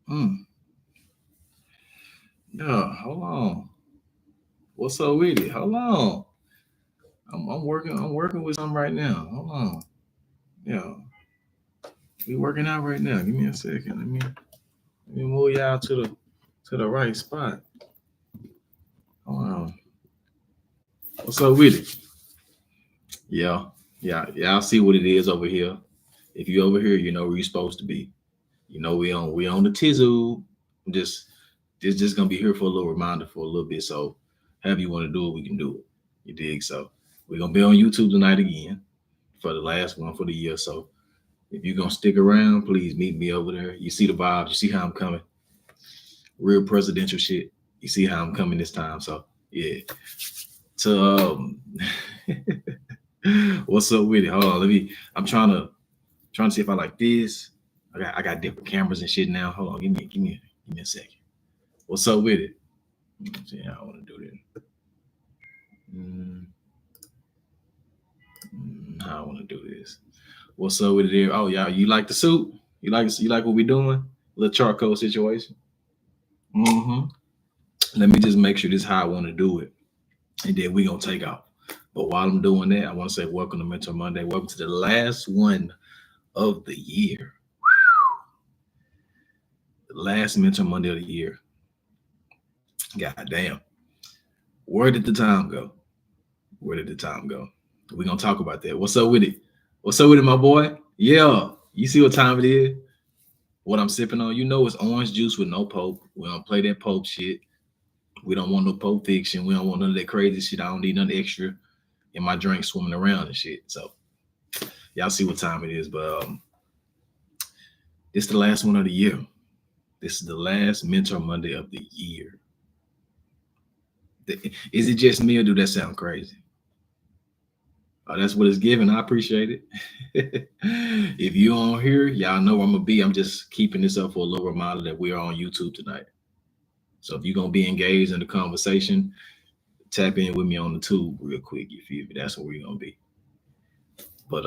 Mm. Yeah, hold on. What's up with it? Hold on. I'm working. I'm working with something right now. Hold on. Yeah, we working out right now. Give me a second. Let me move y'all to the right spot. Hold on. What's up with it? Yeah, yeah. Y'all see what it is over here. If you over here, you know where you're supposed to be. You know we on the tizzle. Just just gonna be here for a little reminder for a little bit. So, however you want to do it, we can do it. You dig? So we're gonna be on YouTube tonight again for the last one for the year. So if you're gonna stick around, please meet me over there. You see the vibes. You see how I'm coming. Real presidential shit. You see how I'm coming this time. So yeah. So what's up with it? Hold on. Let me. I'm trying to see if I like this. I got different cameras and shit now. Hold on. Give me a second. What's up with it? Let's see how I want to do this. Mm, how I want to do this. What's up with it there? Oh, y'all, you like the suit? You like what we doing? Little charcoal situation. Mm-hmm. Let me just make sure this is how I want to do it, and then we gonna take off. But while I'm doing that, I want to say welcome to Mentor Monday. Welcome to the last one of the year. The last Mentor Monday of the year. God damn. Where did the time go? Where did the time go? We're gonna talk about that. What's up with it? What's up with it, my boy? Yeah. You see what time it is? What I'm sipping on? You know it's orange juice with no Pope. We don't play that Pope shit. We don't want no Pope fiction. We don't want none of that crazy shit. I don't need none extra in my drink swimming around and shit. So y'all see what time it is. But this is the last one of the year. This is the last Mentor Monday of the year. Is it just me or do that sound crazy? Oh, that's what it's giving. I appreciate it. If you on here, y'all know where I'm gonna be. I'm just keeping this up for a little reminder that we're on YouTube tonight. So if you're gonna be engaged in the conversation, tap in with me on the tube real quick. You feel me? That's where we're gonna be. But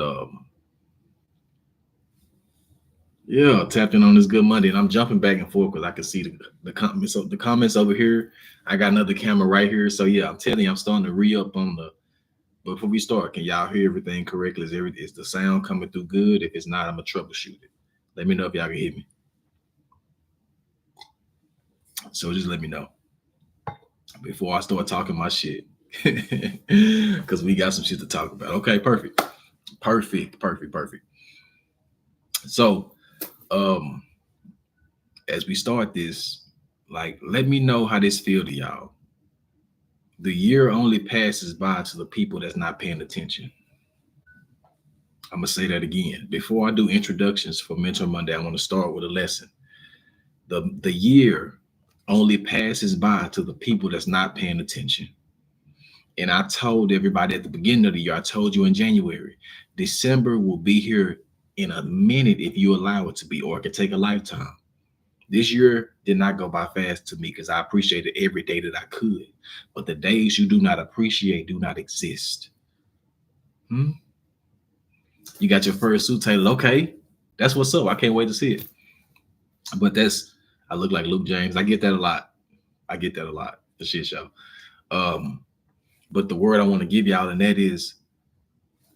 yeah, tapped in on this good Monday, and I'm jumping back and forth because I can see the comments. So the comments over here. I got another camera right here. So yeah, I'm telling you, I'm starting to re up on the. But before we start, can y'all hear everything correctly? Is the sound coming through good? If it's not, I'm gonna troubleshoot it. Let me know if y'all can hear me. So just let me know before I start talking my shit, because we got some shit to talk about. Okay, perfect, perfect, perfect, perfect. So um, as we start this, like, let me know how this feel to y'all. The year only passes by to the people that's not paying attention. I'm gonna say that again. Before I do introductions for Mentor Monday, I want to start with a lesson. The year only passes by to the people that's not paying attention. And I told everybody at the beginning of the year, I told you in January, December will be here in a minute if you allow it to be, or it could take a lifetime. This year did not go by fast to me because I appreciated every day that I could. But the days you do not appreciate do not exist. Hmm? You got your first suit tailored. Okay, that's what's up. I can't wait to see it. But I look like Luke James. I get that a lot. I get that a lot. The shit show. Um, but the word I want to give y'all, and that is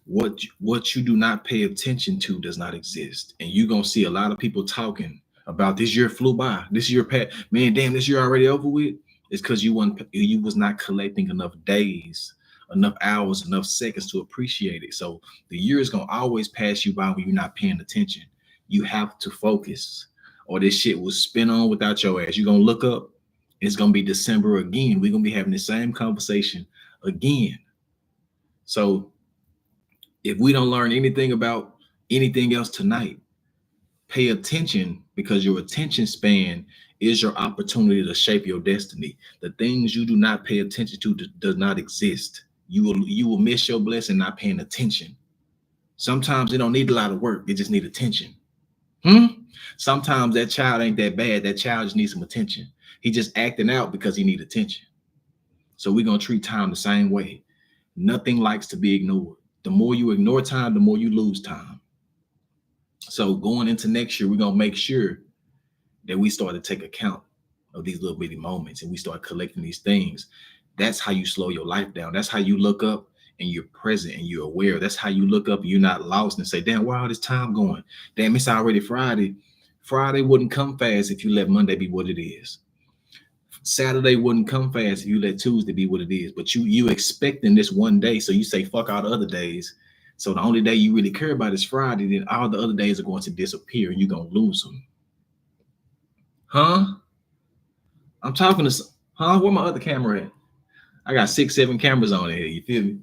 what you do not pay attention to does not exist. And you're gonna see a lot of people talking about this year flew by. This year pat man, damn, this year already over with. It's because you was not collecting enough days, enough hours, enough seconds to appreciate it. So the year is gonna always pass you by when you're not paying attention. You have to focus, or this shit will spin on without your ass. You're gonna look up, it's gonna be December again. We're gonna be having the same conversation again. So if we don't learn anything about anything else tonight, pay attention, because your attention span is your opportunity to shape your destiny. The things you do not pay attention to does not exist. You will miss your blessing not paying attention. Sometimes it don't need a lot of work. It just need attention. Hmm? Sometimes that child ain't that bad. That child just needs some attention. He just acting out because he need attention. So we're gonna treat time the same way. Nothing likes to be ignored. The more you ignore time, the more you lose time. So going into next year, we're gonna make sure that we start to take account of these little bitty moments and we start collecting these things. That's how you slow your life down. That's how you look up and you're present and you're aware. That's how you look up and you're not lost and say, damn, where all this time going? Damn, it's already Friday. Friday wouldn't come fast if you let Monday be what it is. Saturday wouldn't come fast if you let Tuesday be what it is. But you expecting this one day, so you say fuck all the other days. So the only day you really care about is Friday. Then all the other days are going to disappear, and you're gonna lose them. Huh? I'm talking to. Huh? Where my other camera at? I got 6, 7 cameras on here. You feel me?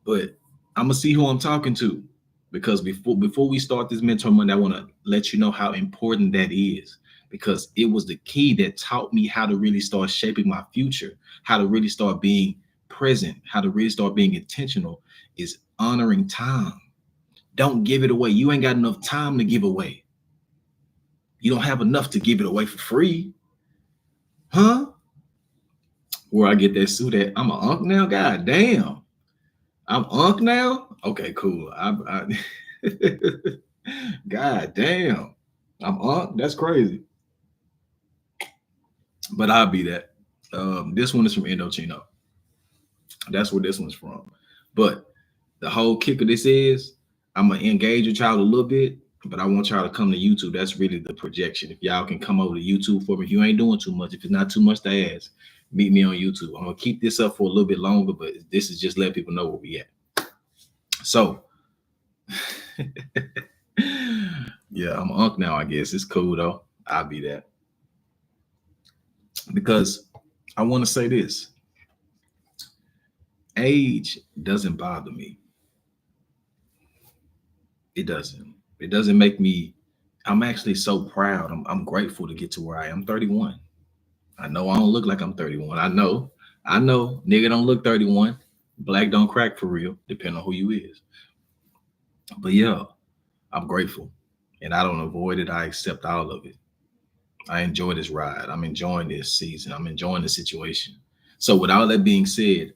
But I'm gonna see who I'm talking to, because before we start this Mentor Monday, I want to let you know how important that is, because it was the key that taught me how to really start shaping my future, how to really start being present, how to really start being intentional, is honoring time. Don't give it away. You ain't got enough time to give away. You don't have enough to give it away for free. Huh? Where I get that suit at? I'm an unk now? God damn. I'm unk now? Okay, cool. God damn. I'm unk? That's crazy. But I'll be that. This one is from Indochino. That's where this one's from. But the whole kick of this is I'm gonna engage with y'all a little bit, but I want y'all to come to YouTube. That's really the projection. If y'all can come over to YouTube for me, if you ain't doing too much, if it's not too much to ask, meet me on YouTube. I'm gonna keep this up for a little bit longer, but this is just let people know where we at. So yeah, I'm unk now, I guess. It's cool though. I'll be that. Because I want to say this. Age doesn't bother me. It doesn't. It doesn't make me. I'm actually so proud. I'm grateful to get to where I am. 31. I know I don't look like I'm 31. I know. Nigga don't look 31. Black don't crack for real, depending on who you is. But yeah, I'm grateful. And I don't avoid it. I accept all of it. I enjoy this ride. I'm enjoying this season. I'm enjoying the situation. So with all that being said,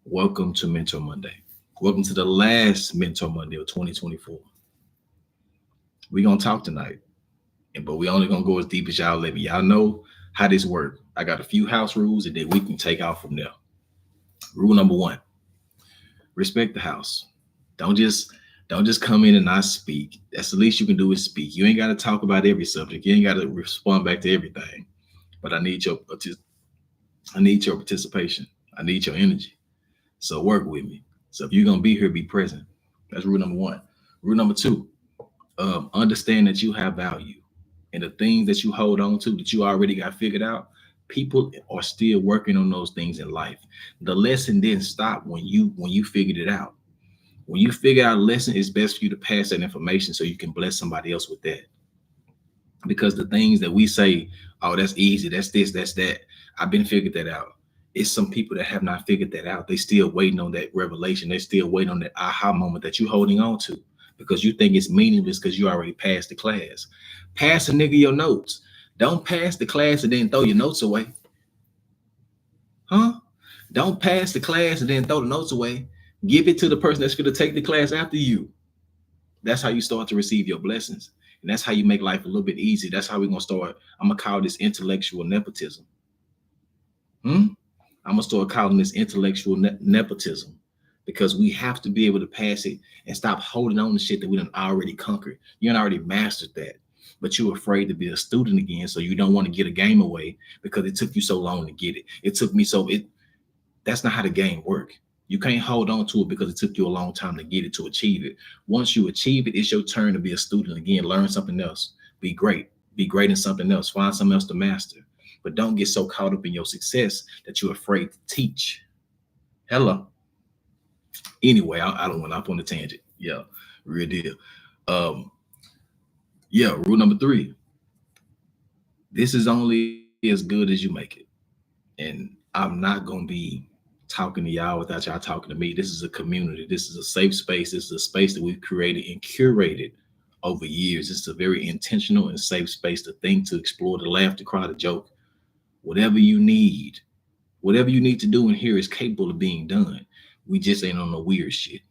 welcome to Mentor Monday. Welcome to the last Mentor Monday of 2024. We're going to talk tonight, but we only going to go as deep as y'all let me. Y'all know how this works. I got a few house rules and then we can take out from there. Rule number 1, respect the house. Don't just come in and not speak. That's the least you can do is speak. You ain't got to talk about every subject. You ain't got to respond back to everything. But I need your participation. I need your energy. So work with me. So if you're gonna be here, be present. That's rule number 1. Rule number 2, understand that you have value, and the things that you hold on to that you already got figured out. People are still working on those things in life. The lesson didn't stop when you figured it out. When you figure out a lesson, it's best for you to pass that information so you can bless somebody else with that. Because the things that we say, oh, that's easy, that's this, that's that, I've been figured that out. It's some people that have not figured that out. They still waiting on that revelation. They still waiting on that aha moment that you're holding on to, because you think it's meaningless because you already passed the class. Pass a nigga your notes. Don't pass the class and then throw your notes away. Huh? Don't pass the class and then throw the notes away. Give it to the person that's going to take the class after you. That's how you start to receive your blessings. And that's how you make life a little bit easier. That's how we're going to start. I'm going to call this intellectual nepotism. I'm going to start calling this intellectual nepotism, because we have to be able to pass it and stop holding on to shit that we done already conquered. You done already mastered that, but you're afraid to be a student again. So you don't want to get a game away because it took you so long to get it. It took me that's not how the game works. You can't hold on to it because it took you a long time to get it, to achieve it. Once you achieve it, it's your turn to be a student again. Learn something else. Be great in something else. Find something else to master. But don't get so caught up in your success that you're afraid to teach. Hello. Anyway, I don't went off on the tangent. Yeah, real deal. Yeah, rule number 3. This is only as good as you make it. And I'm not going to be talking to y'all without y'all talking to me. This is a community. This is a safe space. This is a space that we've created and curated over years. It's a very intentional and safe space to think, to explore, to laugh, to cry, to joke. Whatever you need to do in here is capable of being done. We just ain't on no weird shit.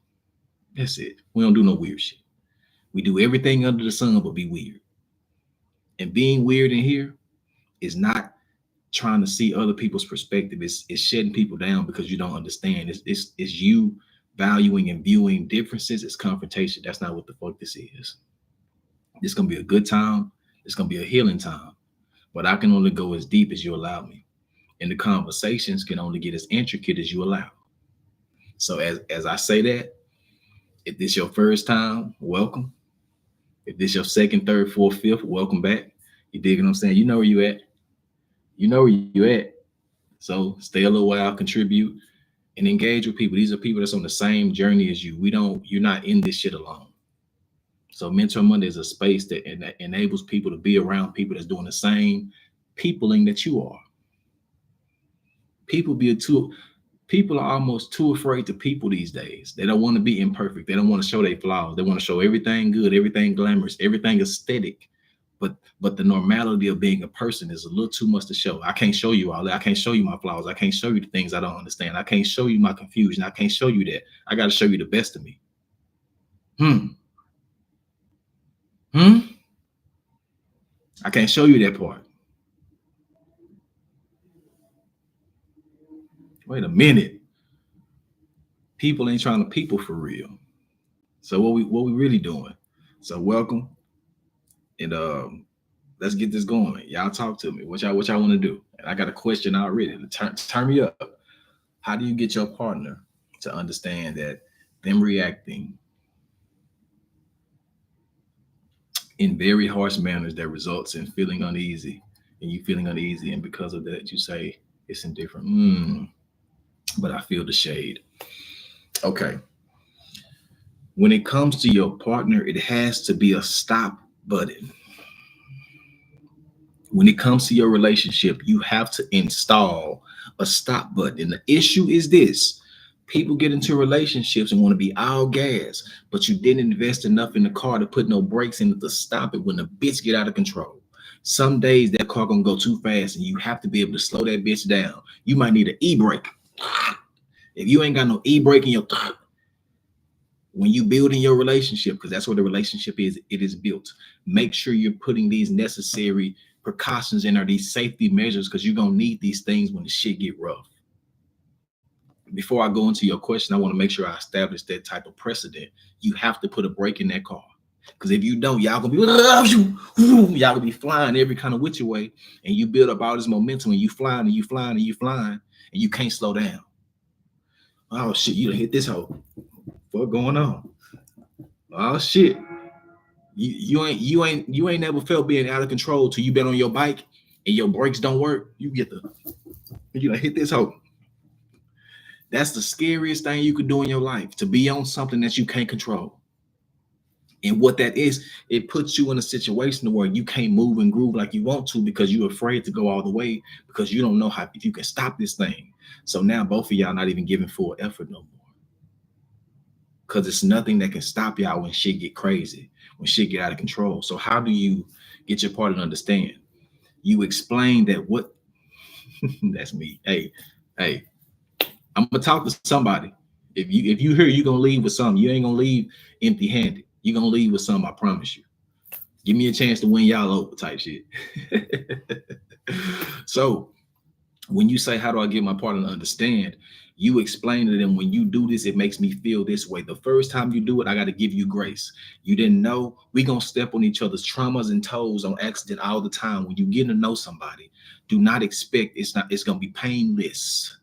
That's it. We don't do no weird shit. We do everything under the sun but be weird. And being weird in here is not trying to see other people's perspective. It's shutting people down because you don't understand. It's you valuing and viewing differences as confrontation. That's not what the fuck this is. It's gonna be a good time. It's gonna be a healing time. But I can only go as deep as you allow me. And the conversations can only get as intricate as you allow. So as I say that, if this your first time, welcome. If this your second, third, fourth, fifth, welcome back. You dig what I'm saying? You know where you at. You know where you at. So stay a little while, contribute, and engage with people. These are people that's on the same journey as you. You're not in this shit alone. So Mentor Monday is a space that enables people to be around people that's doing the same peopling that you are. People are almost too afraid to people these days. They don't want to be imperfect. They don't want to show their flaws. They want to show everything good, everything glamorous, everything aesthetic. But the normality of being a person is a little too much to show. I can't show you all that. I can't show you my flaws. I can't show you the things I don't understand. I can't show you my confusion. I can't show you that. I got to show you the best of me. I can't show you that part. Wait a minute. People ain't trying to people for real. So what we really doing? So welcome, and let's get this going. Y'all talk to me. What y'all want to do? And I got a question already. Turn me up. How do you get your partner to understand that them reacting in very harsh manners that results in feeling uneasy, and you feeling uneasy, and because of that you say it's indifferent. But I feel the shade. Okay. When it comes to your partner, it has to be a stop button. When it comes to your relationship, you have to install a stop button. And the issue is this: people get into relationships and want to be all gas, but you didn't invest enough in the car to put no brakes in it to stop it when the bitch get out of control. Some days that car gonna go too fast and you have to be able to slow that bitch down. You might need an e-brake. If you ain't got no e-brake in your when you build in your relationship, because that's what the relationship is, it is built. Make sure you're putting these necessary precautions in, or these safety measures, because you're gonna need these things when the shit get rough. Before I go into your question, I want to make sure I establish that type of precedent. You have to put a brake in that car, because if you don't, y'all gonna be flying every kind of which way, and you build up all this momentum, and you flying and you flying and you flying, and you can't slow down. Oh shit, you done hit this hole. What going on? Oh shit. You ain't never felt being out of control till you been on your bike and your brakes don't work. You done hit this hole. That's the scariest thing you could do in your life, to be on something that you can't control. And what that is, it puts you in a situation where you can't move and groove like you want to, because you're afraid to go all the way, because you don't know how if you can stop this thing. So now both of y'all not even giving full effort no more, because it's nothing that can stop y'all when shit get crazy, when shit get out of control. So how do you get your partner to understand? You explain that what that's me. Hey, I'm gonna talk to somebody. If you hear you're gonna leave with something, you ain't gonna leave empty-handed. You're gonna leave with something, I promise you. Give me a chance to win y'all over type shit. So when you say, how do I get my partner to understand? You explain to them, when you do this, it makes me feel this way. The first time you do it, I got to give you grace. You didn't know. We gonna step on each other's traumas and toes on accident all the time. When you get to know somebody, do not expect it's gonna be painless.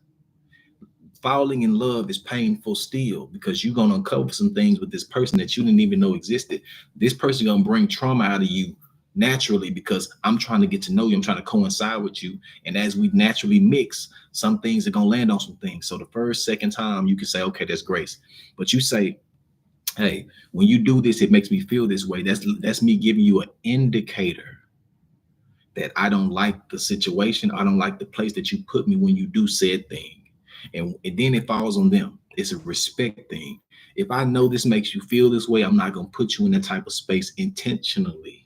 Falling in love is painful still, because you're gonna uncover some things with this person that you didn't even know existed. This person gonna bring trauma out of you naturally, because I'm trying to get to know you. I'm trying to coincide with you. And as we naturally mix, some things are gonna land on some things. So the first, second time you can say, okay, that's grace. But you say, hey, when you do this, it makes me feel this way. That's me giving you an indicator that I don't like the situation. I don't like the place that you put me when you do said thing. And then it falls on them. It's a respect thing. If I know this makes you feel this way, I'm not gonna put you in that type of space intentionally.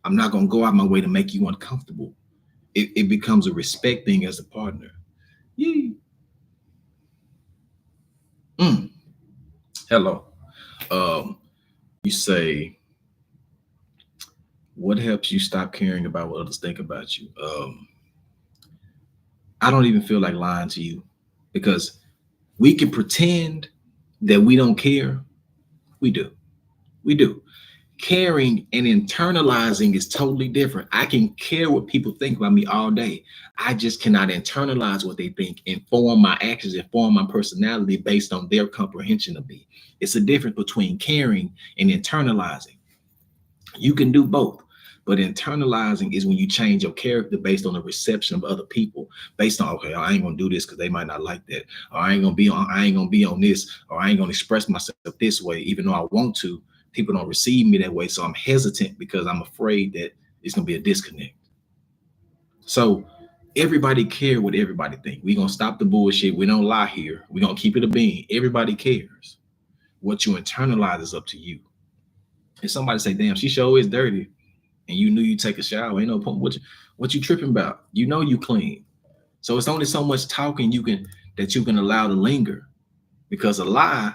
I'm not gonna go out my way to make you uncomfortable. It becomes a respect thing as a partner. Yeah. Hello. You say, What helps you stop caring about what others think about you? I don't even feel like lying to you because we can pretend that we don't care. We do. We do. Caring and internalizing is totally different. I can care what people think about me all day. I just cannot internalize what they think, inform my actions, inform my personality based on their comprehension of me. It's a difference between caring and internalizing. You can do both. But internalizing is when you change your character based on the reception of other people, based on, okay, I ain't gonna do this because they might not like that, or I ain't gonna be on this, or I ain't gonna express myself this way, even though I want to. People don't receive me that way, so I'm hesitant because I'm afraid that it's gonna be a disconnect. So everybody care what everybody think. We gonna stop the bullshit. We don't lie here. We gonna keep it a bean. Everybody cares. What you internalize is up to you. If somebody say, "Damn, she sure is dirty," and you knew you take a shower, ain't no point. What you tripping about? You know you clean. So it's only so much talking you can allow to linger, because a lie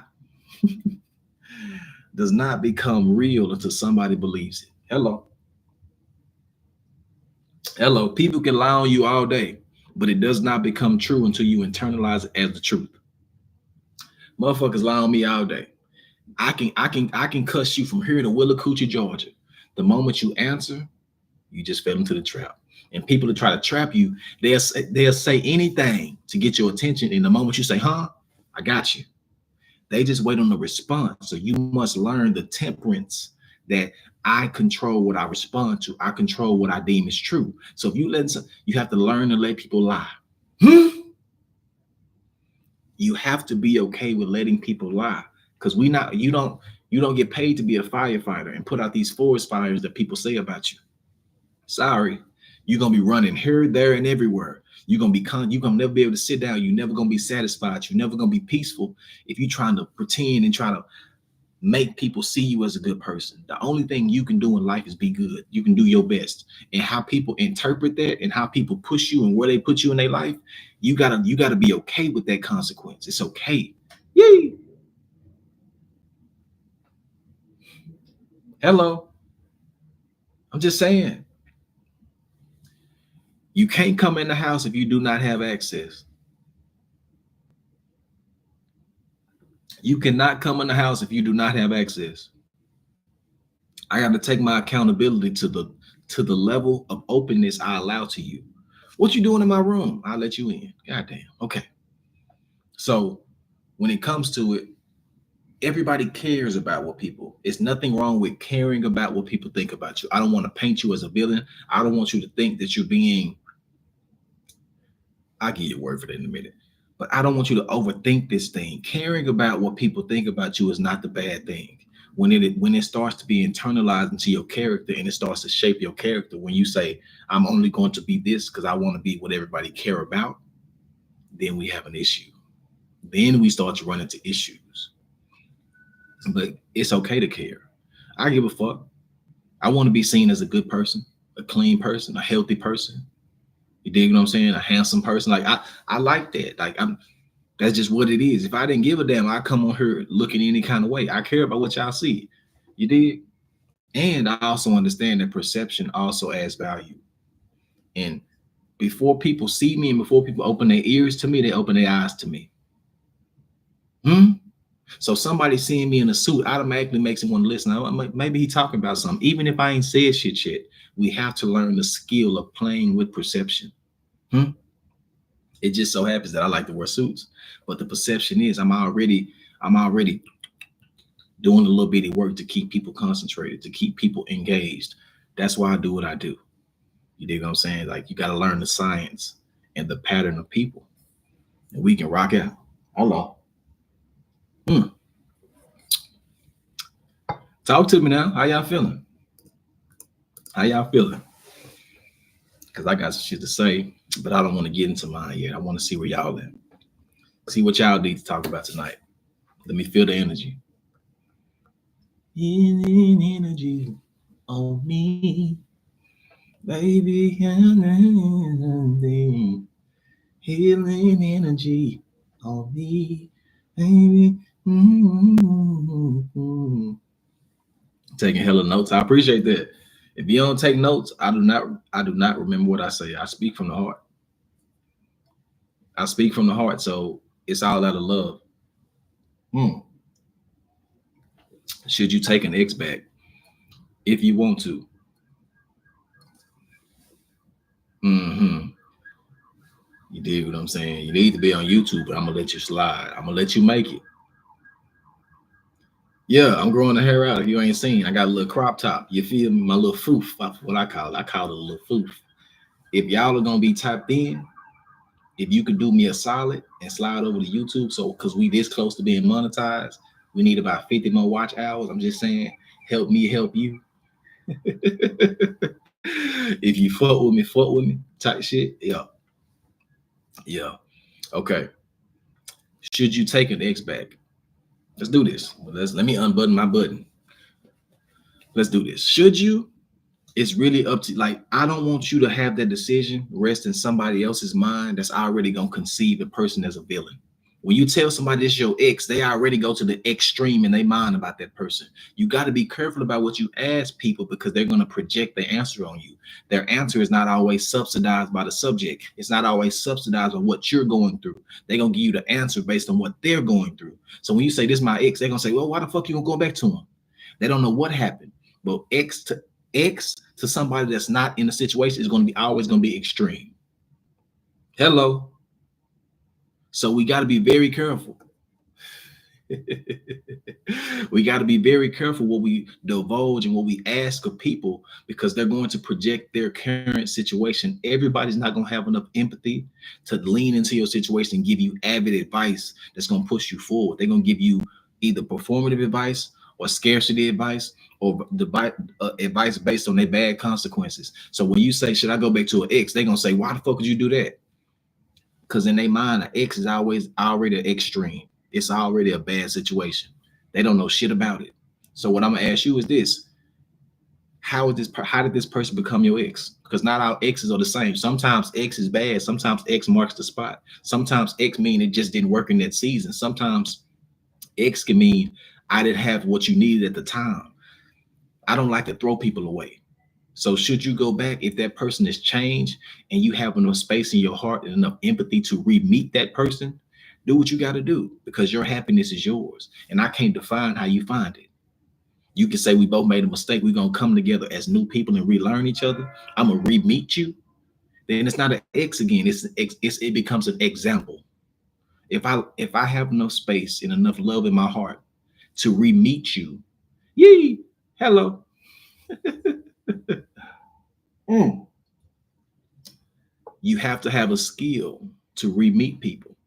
does not become real until somebody believes it. Hello, hello. People can lie on you all day, but it does not become true until you internalize it as the truth. Motherfuckers lie on me all day. I can cuss you from here to Willacoochee, Georgia. The moment you answer, you just fell into the trap. And people that try to trap you, they'll say anything to get your attention. And the moment you say, "Huh, I got you," they just wait on the response. So you must learn the temperance that I control what I respond to. I control what I deem is true. So if you have to learn to let people lie. You have to be okay with letting people lie, because you don't get paid to be a firefighter and put out these forest fires that people say about you. Sorry, you're gonna be running here, there, and everywhere. You're gonna never be able to sit down. You're never gonna be satisfied. You're never gonna be peaceful if you're trying to pretend and try to make people see you as a good person. The only thing you can do in life is be good. You can do your best. And how people interpret that and how people push you and where they put you in their life, you gotta be okay with that consequence. It's okay. Yay. Hello. I'm just saying. You can't come in the house if you do not have access. You cannot come in the house if you do not have access. I got to take my accountability to the level of openness I allow to you. What you doing in my room? I'll let you in. Goddamn. Okay. So when it comes to it, everybody cares about what people. It's nothing wrong with caring about what people think about you. I don't want to paint you as a villain. I don't want you to think that you're being. I'll give you a word for that in a minute. But I don't want you to overthink this thing. Caring about what people think about you is not the bad thing. When it starts to be internalized into your character and it starts to shape your character, when you say, "I'm only going to be this because I want to be what everybody care about," then we have an issue. Then we start to run into issues. But it's okay to care. I give a fuck. I want to be seen as a good person, a clean person, a healthy person. You dig what I'm saying? A handsome person. Like I like that. Like that's just what it is. If I didn't give a damn, I come on here looking any kind of way. I care about what y'all see. You did? And I also understand that perception also adds value. And before people see me and before people open their ears to me, they open their eyes to me. So somebody seeing me in a suit automatically makes them want to listen. Maybe he talking about something. Even if I ain't said shit yet, we have to learn the skill of playing with perception. It just so happens that I like to wear suits, but the perception is I'm already doing a little bitty work to keep people concentrated, to keep people engaged. That's why I do what I do. You dig what I'm saying? Like you got to learn the science and the pattern of people, and we can rock out. Hold on. Talk to me now. How y'all feeling? How y'all feeling? Because I got some shit to say, but I don't want to get into mine yet. I want to see where y'all at. See what y'all need to talk about tonight. Let me feel the energy. Healing energy on me, baby. Healing energy on me, baby. Taking hella notes. I appreciate that. If you don't take notes, I do not remember what I say. I speak from the heart. I speak from the heart, so it's all out of love. Hmm. Should you take an ex back if you want to? Hmm. You dig what I'm saying? You need to be on YouTube, but I'm gonna let you slide. I'm gonna let you make it. Yeah, I'm growing the hair out. If you ain't seen, I got a little crop top. You feel me? My little foof. That's what I call it. I call it a little foof. If y'all are gonna be tapped in, if you could do me a solid and slide over to YouTube, so because we this close to being monetized, we need about 50 more watch hours. I'm just saying, help me help you. If you fuck with me, type shit. Yeah, yeah. Okay. Should you take an X back? Let's do this. Let me unbutton my button. Let's do this. Should you? It's really up to, like, I don't want you to have that decision rest in somebody else's mind that's already gonna conceive the person as a villain. When you tell somebody it's your ex, they already go to the extreme in their mind about that person. You got to be careful about what you ask people because they're going to project their answer on you. Their answer is not always subsidized by the subject. It's not always subsidized on what you're going through. They're going to give you the answer based on what they're going through. So when you say this is my ex, they're going to say, well, why the fuck you gonna go back to him? They don't know what happened. But ex to somebody that's not in the situation is going to be always going to be extreme. Hello. So we got to be very careful. We got to be very careful what we divulge and what we ask of people because they're going to project their current situation. Everybody's not going to have enough empathy to lean into your situation and give you avid advice that's going to push you forward. They're going to give you either performative advice or scarcity advice or the advice based on their bad consequences. So when you say, should I go back to an ex? They're going to say, why the fuck would you do that? Because in their mind, an ex is always already an extreme. It's already a bad situation. They don't know shit about it. So what I'm gonna ask you is this: how did this person become your ex? Because not all exes are the same. Sometimes ex is bad. Sometimes ex marks the spot. Sometimes ex mean it just didn't work in that season. Sometimes ex can mean I didn't have what you needed at the time. I don't like to throw people away. So should you go back if that person has changed and you have enough space in your heart and enough empathy to re-meet that person? Do what you got to do because your happiness is yours. And I can't define how you find it. You can say we both made a mistake. We're going to come together as new people and relearn each other. I'm going to re-meet you. Then it's not an X again. It becomes an example. If I have enough space and enough love in my heart to re-meet you, yee, hello. Mm. You have to have a skill to re-meet people.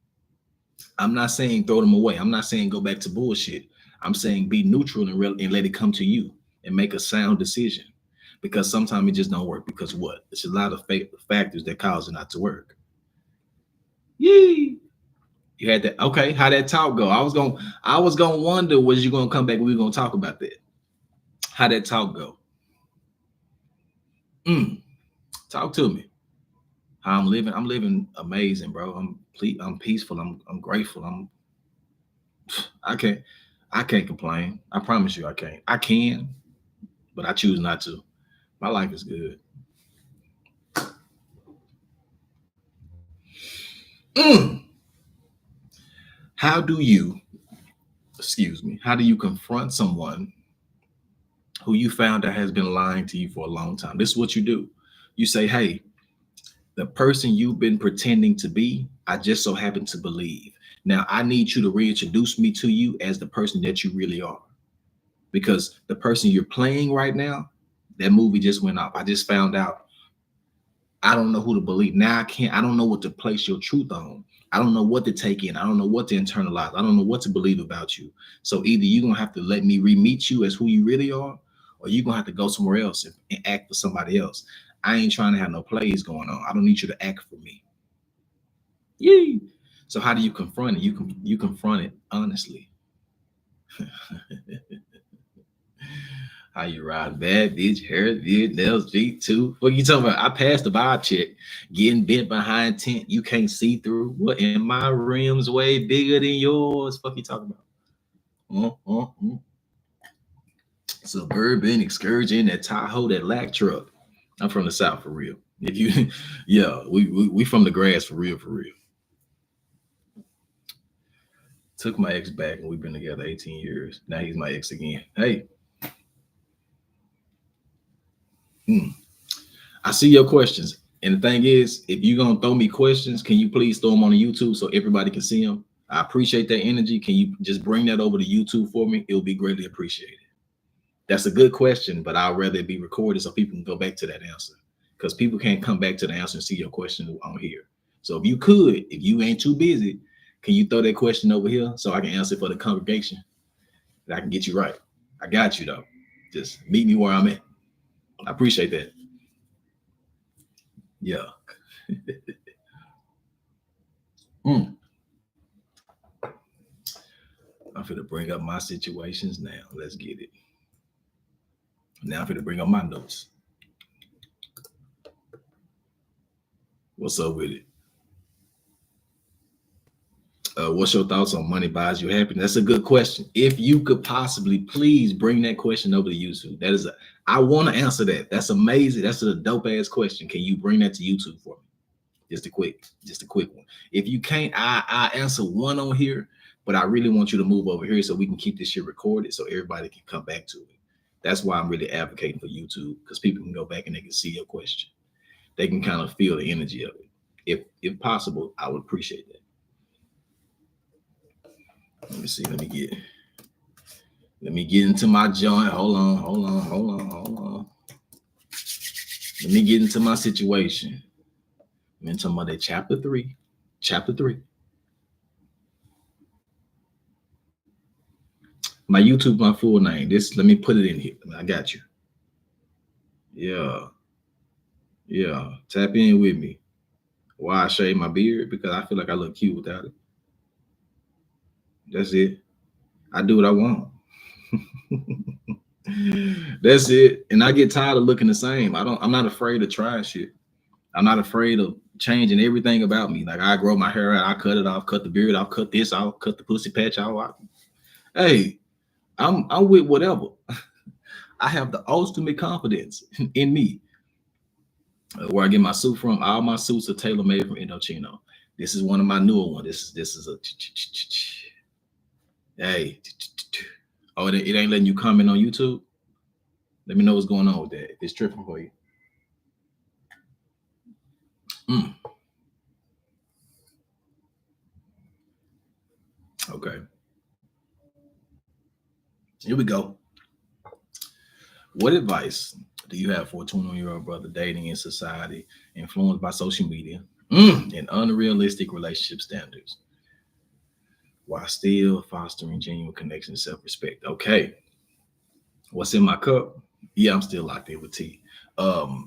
I'm not saying throw them away. I'm not saying go back to bullshit. I'm saying be neutral and let it come to you and make a sound decision. Because sometimes it just don't work. Because what? It's a lot of factors that cause it not to work. Yee. You had that. Okay, how that talk go? I was gonna wonder was you gonna come back and we were gonna talk about that. How that talk go? Talk to me. How I'm living amazing, bro. I'm peaceful. I'm grateful. I can't I can't complain. I promise you I can't. I can, but I choose not to. My life is good. Mm. How do you, excuse me, how do you confront someone who you found that has been lying to you for a long time? This is what you do. You say, hey, the person you've been pretending to be, I just so happen to believe. Now I need you to reintroduce me to you as the person that you really are. Because the person you're playing right now, that movie just went off. I just found out. I don't know who to believe. Now I don't know what to place your truth on. I don't know what to take in. I don't know what to internalize. I don't know what to believe about you. So either you're gonna have to let me re-meet you as who you really are, or you're gonna have to go somewhere else and act for somebody else. I ain't trying to have no plays going on. I don't need you to act for me. Yee. So how do you confront it? You confront it honestly. How you ride bad bitch, hair, beard, nails, G2. What you talking about? I passed the vibe check. Getting bent behind tent. You can't see through. What in my rims way bigger than yours? Fuck you talking about? Suburban Excursion, that Tahoe, that lack truck. I'm from the South for real. If you, yeah, we from the grass for real, for real. Took my ex back and we've been together 18 years. Now he's my ex again. Hey, I see your questions. And the thing is, if you're gonna throw me questions, can you please throw them on the YouTube so everybody can see them? I appreciate that energy. Can you just bring that over to YouTube for me? It'll be greatly appreciated. That's a good question, but I'd rather it be recorded so people can go back to that answer. Because people can't come back to the answer and see your question on here. So if you could, if you ain't too busy, can you throw that question over here so I can answer for the congregation? And I can get you right. I got you though. Just meet me where I'm at. I appreciate that. Yeah. Mm. I'm finna bring up my situations now. Let's get it. Now I'm finna bring up my notes. What's up with it? What's your thoughts on money buys you happiness? That's a good question. If you could possibly please bring that question over to YouTube. That is I want to answer that. That's amazing. That's a dope ass question. Can you bring that to YouTube for me? Just a quick one. If you can't, I answer one on here, but I really want you to move over here so we can keep this shit recorded so everybody can come back to it. That's why I'm really advocating for YouTube, because people can go back and they can see your question. They can kind of feel the energy of it. If possible, I would appreciate that. Let me see. Let me get into my joint. Hold on. Let me get into my situation. I'm into my chapter 3. Chapter 3. My YouTube, my full name. This, let me put it in here. I got you. Yeah. Tap in with me. Why I shave my beard? Because I feel like I look cute without it. That's it. I do what I want. That's it. And I get tired of looking the same. I'm not afraid of trying shit. I'm not afraid of changing everything about me. Like I grow my hair out, I cut it off, cut the beard off, cut this off, cut the pussy patch off. Hey, I'm with whatever. I have the ultimate confidence in me. Where I get my suit from, all my suits are tailor made from Indochino. This is one of my newer ones. This is a hey. Oh, it ain't letting you comment on YouTube. Let me know what's going on with that. If it's tripping for you. Okay. Here we go. What advice do you have for a 21-year-old brother dating in society, influenced by social media and unrealistic relationship standards, while still fostering genuine connection and self-respect? Okay. What's in my cup? Yeah, I'm still locked in with T.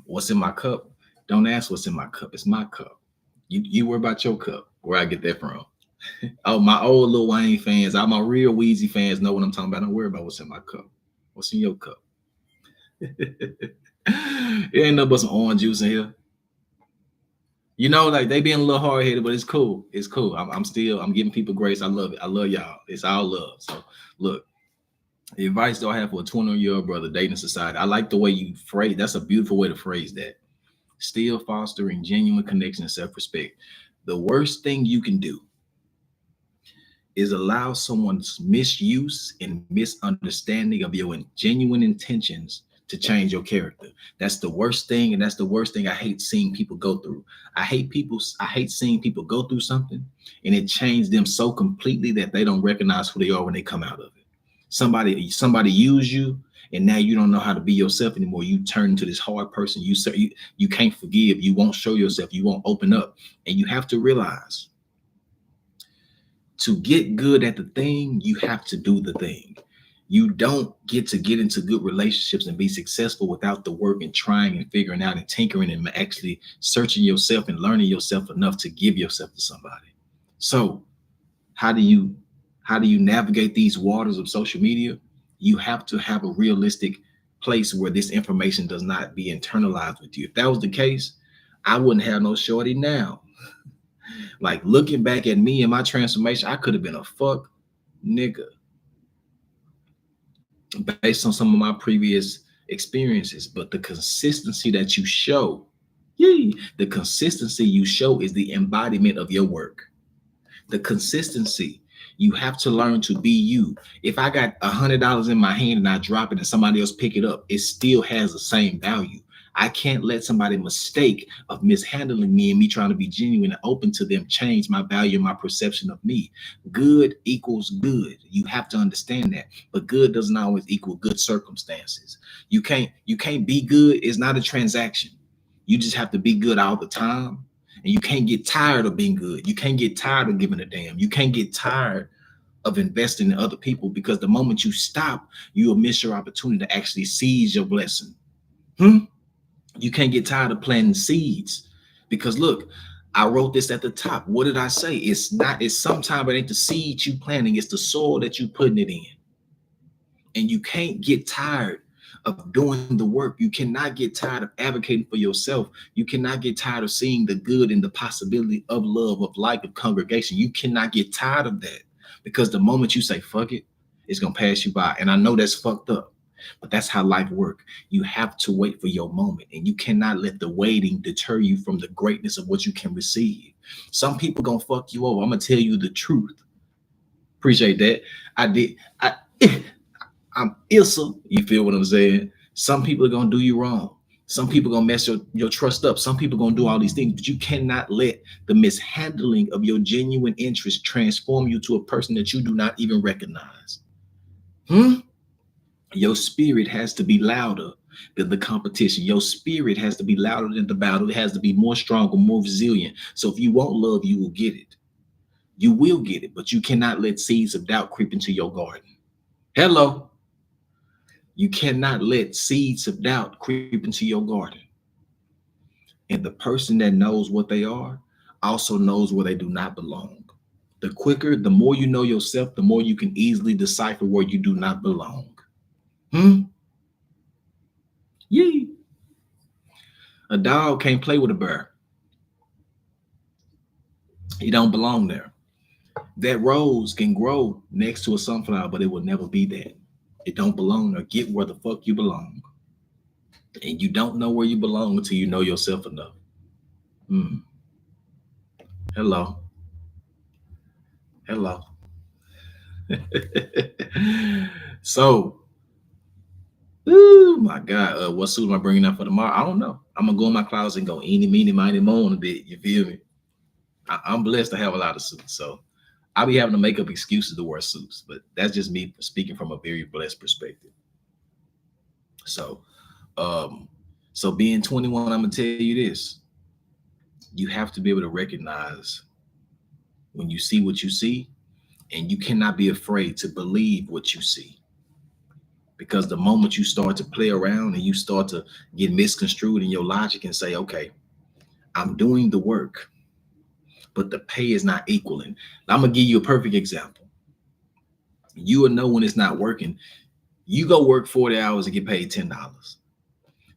What's in my cup? Don't ask what's in my cup. It's my cup. You worry about your cup. Where I get that from? Oh, my old Lil Wayne fans, all my real Weezy fans know what I'm talking about. Don't worry about what's in my cup. What's in your cup? It ain't no but some orange juice in here. You know, like they being a little hard headed, but it's cool. It's cool. I'm giving people grace. I love it. I love y'all. It's all love. So look, the advice do I have for a 20-year-old brother dating society? I like the way you phrase. That's a beautiful way to phrase that. Still fostering genuine connection and self-respect. The worst thing you can do is allow someone's misuse and misunderstanding of your genuine intentions to change your character. That's the worst thing, and that's the worst thing I hate seeing people go through. I hate seeing people go through something and it changed them so completely that they don't recognize who they are when they come out of it. Somebody used you, and now you don't know how to be yourself anymore. You turn into this hard person. You can't forgive. You won't show yourself. You won't open up. And you have to realize, to get good at the thing, you have to do the thing. You don't get into good relationships and be successful without the work and trying and figuring out and tinkering and actually searching yourself and learning yourself enough to give yourself to somebody. So how do you navigate these waters of social media? You have to have a realistic place where this information does not be internalized with you. If that was the case, I wouldn't have no shorty now. Like looking back at me and my transformation, I could have been a fuck nigga. based on some of my previous experiences. But the consistency that you show, yay, the consistency you show is the embodiment of your work. The consistency. You have to learn to be you. If I got $100 in my hand and I drop it and somebody else pick it up, it still has the same value. I can't let somebody mistake of mishandling me and me trying to be genuine and open to them change my value and my perception of me. Good equals good. You have to understand that. But good doesn't always equal good circumstances. You can't be good. It's not a transaction. You just have to be good all the time. And you can't get tired of being good. You can't get tired of giving a damn. You can't get tired of investing in other people, because the moment you stop, you'll miss your opportunity to actually seize your blessing. You can't get tired of planting seeds, because look, I wrote this at the top. What did I say? It's sometimes it ain't the seeds you planting, it's the soil that you putting it in. And you can't get tired of doing the work. You cannot get tired of advocating for yourself. You cannot get tired of seeing the good and the possibility of love, of life, of congregation. You cannot get tired of that, because the moment you say fuck it, it's gonna pass you by. And I know that's fucked up, but that's how life works. You have to wait for your moment, and you cannot let the waiting deter you from the greatness of what you can receive. Some people gonna fuck you over. I'm gonna tell you the truth. Appreciate that. I did. I'm Issa. You feel what I'm saying? Some people are gonna do you wrong. Some people are gonna mess your trust up. Some people are gonna do all these things, but you cannot let the mishandling of your genuine interest transform you to a person that you do not even recognize. Your spirit has to be louder than the competition. Your spirit has to be louder than the battle. It has to be more stronger, more resilient. So if you want love, you will get it. You will get it, but you cannot let seeds of doubt creep into your garden. Hello. You cannot let seeds of doubt creep into your garden. And the person that knows what they are also knows where they do not belong. The quicker, the more you know yourself, the more you can easily decipher where you do not belong. Yee. A dog can't play with a bear. He don't belong there. That rose can grow next to a sunflower, but it will never be that. It don't belong there. Get where the fuck you belong. And you don't know where you belong until you know yourself enough. Hello. Hello. So, oh my God, what suit am I bringing out for tomorrow? I don't know. I'm gonna go in my closet and go eeny, meeny, miny, moan a bit. You feel me? I'm blessed to have a lot of suits, so I'll be having to make up excuses to wear suits. But that's just me speaking from a very blessed perspective. So, so being 21, I'm gonna tell you this: you have to be able to recognize when you see what you see, and you cannot be afraid to believe what you see. Because the moment you start to play around and you start to get misconstrued in your logic and say, okay, I'm doing the work, but the pay is not equaling. I'm going to give you a perfect example. You will know when it's not working. You go work 40 hours and get paid $10.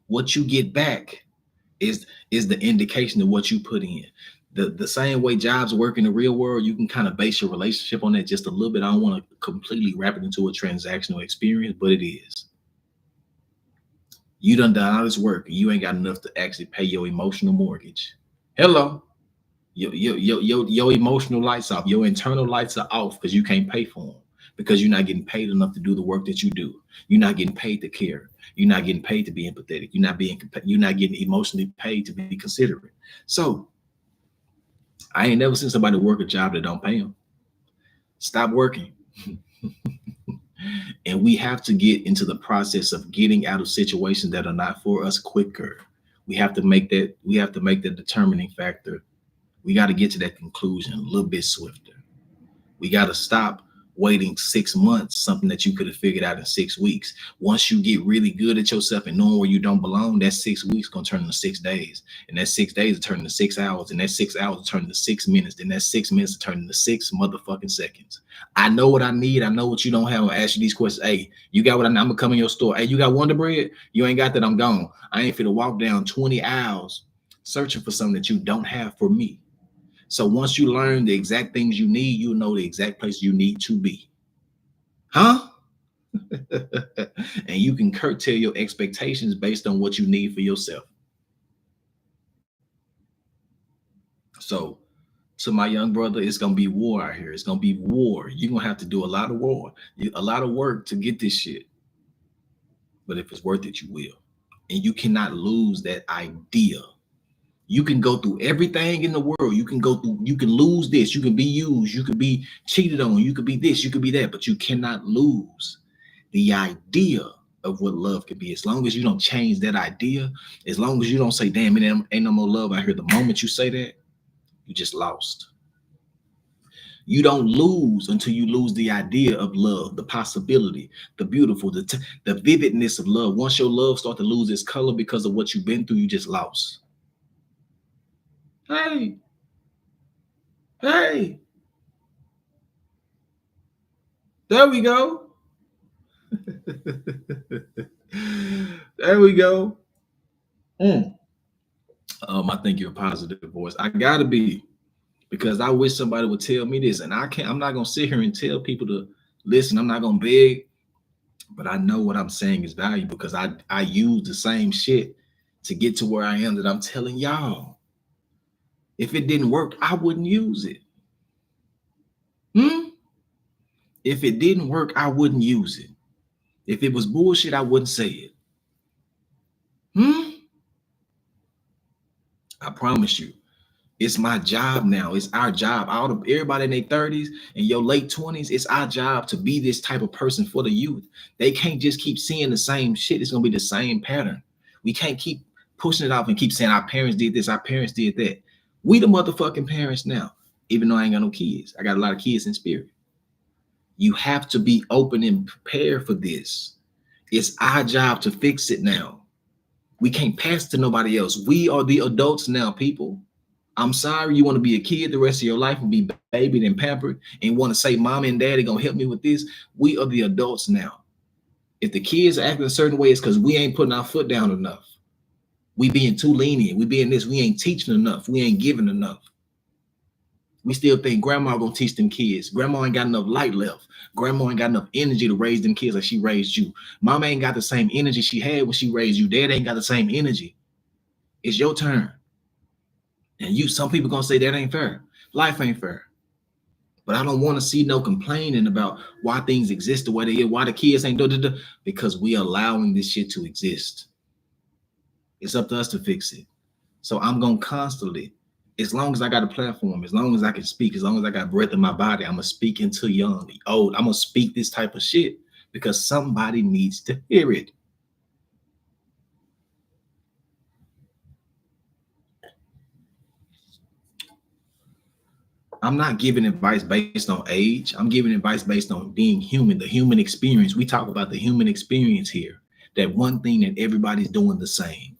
What you get back is the indication of what you put in. The same way jobs work in the real world, you can kind of base your relationship on that just a little bit. I don't want to completely wrap it into a transactional experience, but it is. You done all this work, and you ain't got enough to actually pay your emotional mortgage. Hello. Your emotional lights off. Your internal lights are off because you can't pay for them, because you're not getting paid enough to do the work that you do. You're not getting paid to care. You're not getting paid to be empathetic. You're not getting emotionally paid to be considerate. So I ain't never seen somebody work a job that don't pay them. Stop working. And we have to get into the process of getting out of situations that are not for us quicker. We have to make that determining factor. We got to get to that conclusion a little bit swifter. We got to stop waiting 6 months, something that you could have figured out in 6 weeks. Once you get really good at yourself and knowing where you don't belong, that 6 weeks gonna turn into 6 days, and that 6 days will turn into 6 hours, and that 6 hours will turn into 6 minutes, then that 6 minutes will turn into 6 motherfucking seconds. I know what I need. I know what you don't have. I'm gonna ask you these questions. Hey, you got what I need? I'm gonna come in your store. Hey, you got Wonder Bread? You ain't got that? I'm gone. I ain't finna walk down 20 aisles searching for something that you don't have for me. So once you learn the exact things you need, you'll know the exact place you need to be. Huh? And you can curtail your expectations based on what you need for yourself. So to my young brother, it's gonna be war out here. It's gonna be war. You're gonna have to do a lot of war, a lot of work to get this shit. But if it's worth it, you will. And you cannot lose that idea. You can go through everything in the world. You can go through, you can lose this, you can be used, you could be cheated on, you could be this, you could be that, but you cannot lose the idea of what love can be. As long as you don't change that idea, as long as you don't say, damn, it ain't no more love out here. The moment you say that, you just lost. You don't lose until you lose the idea of love, the possibility, the beautiful, the vividness of love. Once your love starts to lose its color because of what you've been through, you just lost. Hey, hey, there we go. There we go. I think you're a positive voice. I gotta be, because I wish somebody would tell me this, and I'm not gonna sit here and tell people to listen. I'm not gonna beg, but I know what I'm saying is valuable because I use the same shit to get to where I am that I'm telling y'all. If it didn't work, I wouldn't use it. If it didn't work, I wouldn't use it. If it was bullshit, I wouldn't say it. I promise you. It's my job now. It's our job. Everybody in their 30s and your late 20s, it's our job to be this type of person for the youth. They can't just keep seeing the same shit. It's going to be the same pattern. We can't keep pushing it off and keep saying our parents did this, our parents did that. We the motherfucking parents now, even though I ain't got no kids. I got a lot of kids in spirit. You have to be open and prepared for this. It's our job to fix it now. We can't pass to nobody else. We are the adults now, people. I'm sorry you want to be a kid the rest of your life and be babied and pampered and want to say, mom and daddy gonna help me with this. We are the adults now. If the kids are acting a certain way, it's because we ain't putting our foot down enough. We being too lenient. We being this. We ain't teaching enough. We ain't giving enough. We still think grandma gonna teach them kids. Grandma ain't got enough light left. Grandma ain't got enough energy to raise them kids like she raised you. Mama ain't got the same energy she had when she raised you. Dad ain't got the same energy. It's your turn. And some people gonna say that ain't fair. Life ain't fair. But I don't want to see no complaining about why things exist the way they are, why the kids ain't because we allowing this shit to exist. It's up to us to fix it. So I'm gonna constantly, as long as I got a platform, as long as I can speak, as long as I got breath in my body, I'm gonna speak into young, old. I'm gonna speak this type of shit because somebody needs to hear it. I'm not giving advice based on age. I'm giving advice based on being human, the human experience. We talk about the human experience here. That one thing that everybody's doing the same.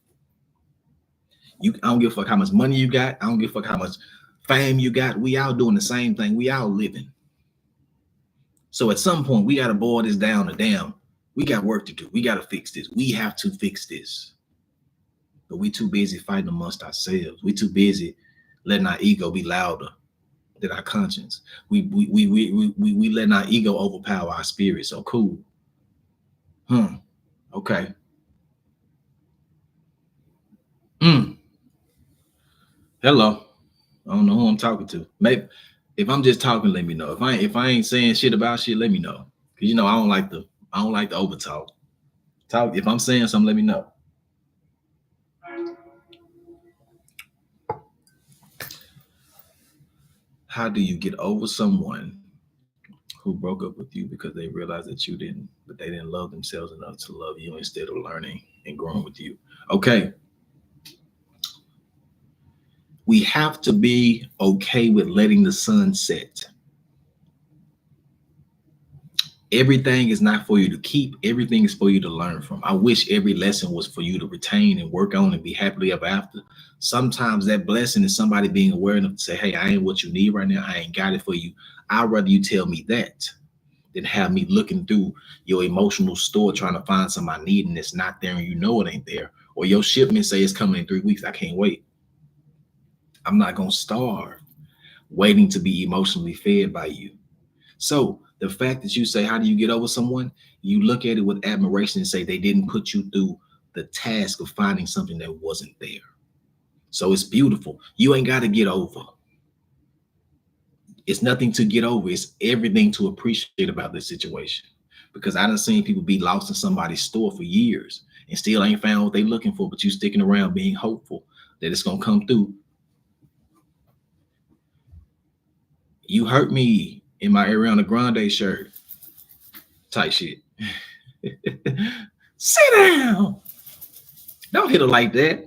I don't give a fuck how much money you got. I don't give a fuck how much fame you got. We all doing the same thing. We all living. So at some point, we got to boil this down to damn. We got work to do. We got to fix this. We have to fix this. But we too busy fighting amongst ourselves. We too busy letting our ego be louder than our conscience. We letting our ego overpower our spirit. So cool. Okay. Hello. I don't know who I'm talking to. Maybe if I'm just talking, let me know. If I ain't saying shit about shit, let me know. Cause I don't like the over talk. If I'm saying something, let me know. How do you get over someone who broke up with you because they realized that they didn't love themselves enough to love you instead of learning and growing with you? Okay. We have to be okay with letting the sun set. Everything is not for you to keep. Everything is for you to learn from. I wish every lesson was for you to retain and work on and be happily ever after. Sometimes that blessing is somebody being aware enough to say, hey, I ain't what you need right now. I ain't got it for you. I'd rather you tell me that than have me looking through your emotional store trying to find something I need and it's not there and you know it ain't there. Or your shipment say it's coming in 3 weeks. I can't wait. I'm not going to starve waiting to be emotionally fed by you. So The fact that you say, how do you get over someone? You look at it with admiration and say they didn't put you through the task of finding something that wasn't there. So it's beautiful. You ain't got to get over. It's nothing to get over. It's everything to appreciate about this situation. Because I done seen people be lost in somebody's store for years and still ain't found what they looking for, but you sticking around being hopeful that it's gonna come through. You hurt me in my Ariana Grande shirt. Type shit. Sit down. Don't hit her like that.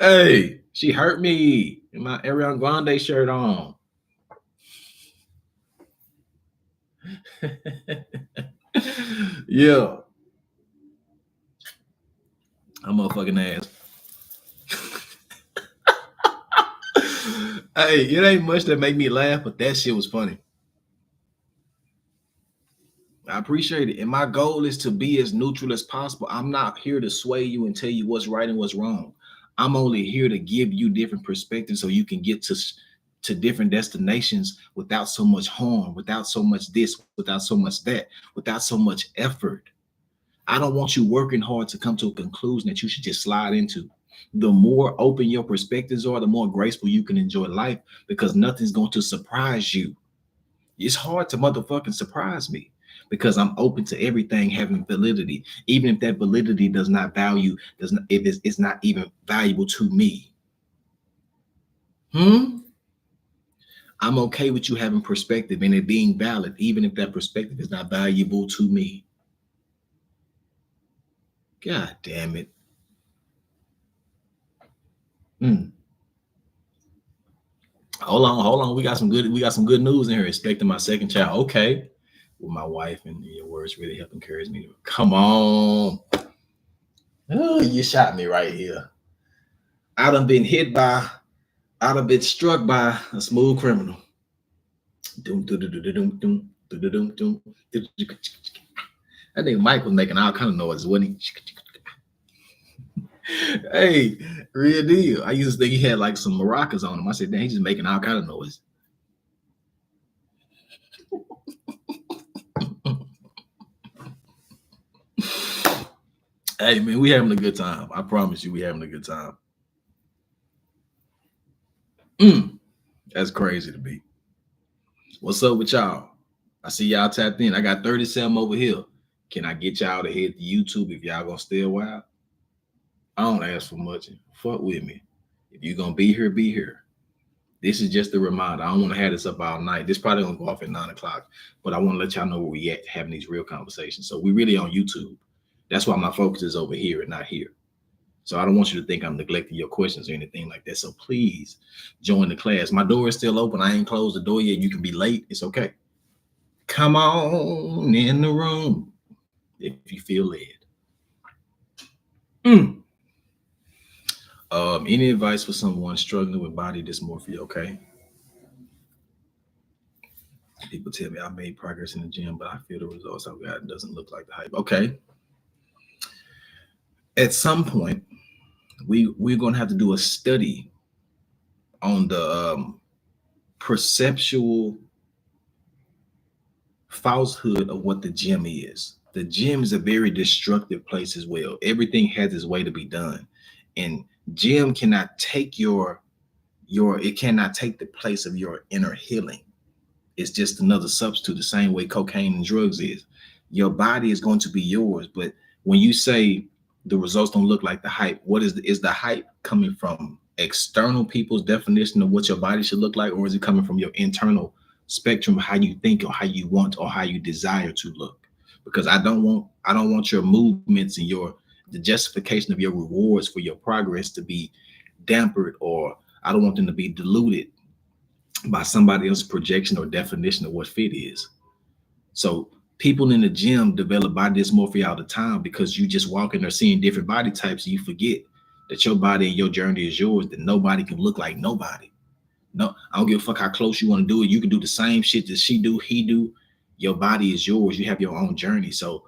Hey, she hurt me in my Ariana Grande shirt on. Yeah. I'm motherfucking ass. Hey, it ain't much that make me laugh, but that shit was funny. I appreciate it. And my goal is to be as neutral as possible. I'm not here to sway you and tell you what's right and what's wrong. I'm only here to give you different perspectives so you can get to different destinations without so much harm, without so much this, without so much that, without so much effort. I don't want you working hard to come to a conclusion that you should just slide into. The more open your perspectives are, the more graceful you can enjoy life because nothing's going to surprise you. It's hard to motherfucking surprise me because I'm open to everything having validity, even if that validity does not value, does not, if it's not even valuable to me. I'm okay with you having perspective and it being valid, even if that perspective is not valuable to me. God damn it. Hold on. We got some good news in here. Expecting my second child. Okay. With my wife, and your words really help encourage me. Come on. Oh, you shot me right here. I done been struck by a smooth criminal. That nigga Mike was making all kind of noises, wasn't he? Hey, real deal. I used to think he had like some maracas on him. I said, damn, he's just making all kind of noise. Hey man, we having a good time. I promise you, we having a good time. That's crazy to me. What's up with y'all? I see y'all tapped in. I got 37 over here. Can I get y'all to hit YouTube if y'all gonna stay a while? I don't ask for much. Fuck with me. If you're gonna be here, be here. This is just a reminder. I don't want to have this up all night. This probably gonna go off at 9:00, but I want to let y'all know where we at having these real conversations. So we really on YouTube. That's why my focus is over here and not here. So I don't want you to think I'm neglecting your questions or anything like that. So please join the class. My door is still open. I ain't closed the door yet. You can be late. It's okay. Come on in the room if you feel led. Any advice for someone struggling with body dysmorphia? Okay. People tell me I made progress in the gym, but I feel the results I've gotten doesn't look like the hype. Okay. At some point, we're going to have to do a study on the perceptual falsehood of what the gym is. The gym is a very destructive place as well. Everything has its way to be done, and gym cannot take it cannot take the place of your inner healing. It's just another substitute, the same way cocaine and drugs is. Your body is going to be yours, but when you say the results don't look like the hype, what is the hype coming from external people's definition of what your body should look like, or is it coming from your internal spectrum of how you think or how you want or how you desire to look? Because I don't want your movements and the justification of your rewards for your progress to be dampered, or I don't want them to be diluted by somebody else's projection or definition of what fit is. So people in the gym develop body dysmorphia all the time because you just walk in there seeing different body types and you forget that your body and your journey is yours, that nobody can look like nobody. No, I don't give a fuck how close you want to do it. You can do the same shit that she do, he do. Your body is yours. You have your own journey. So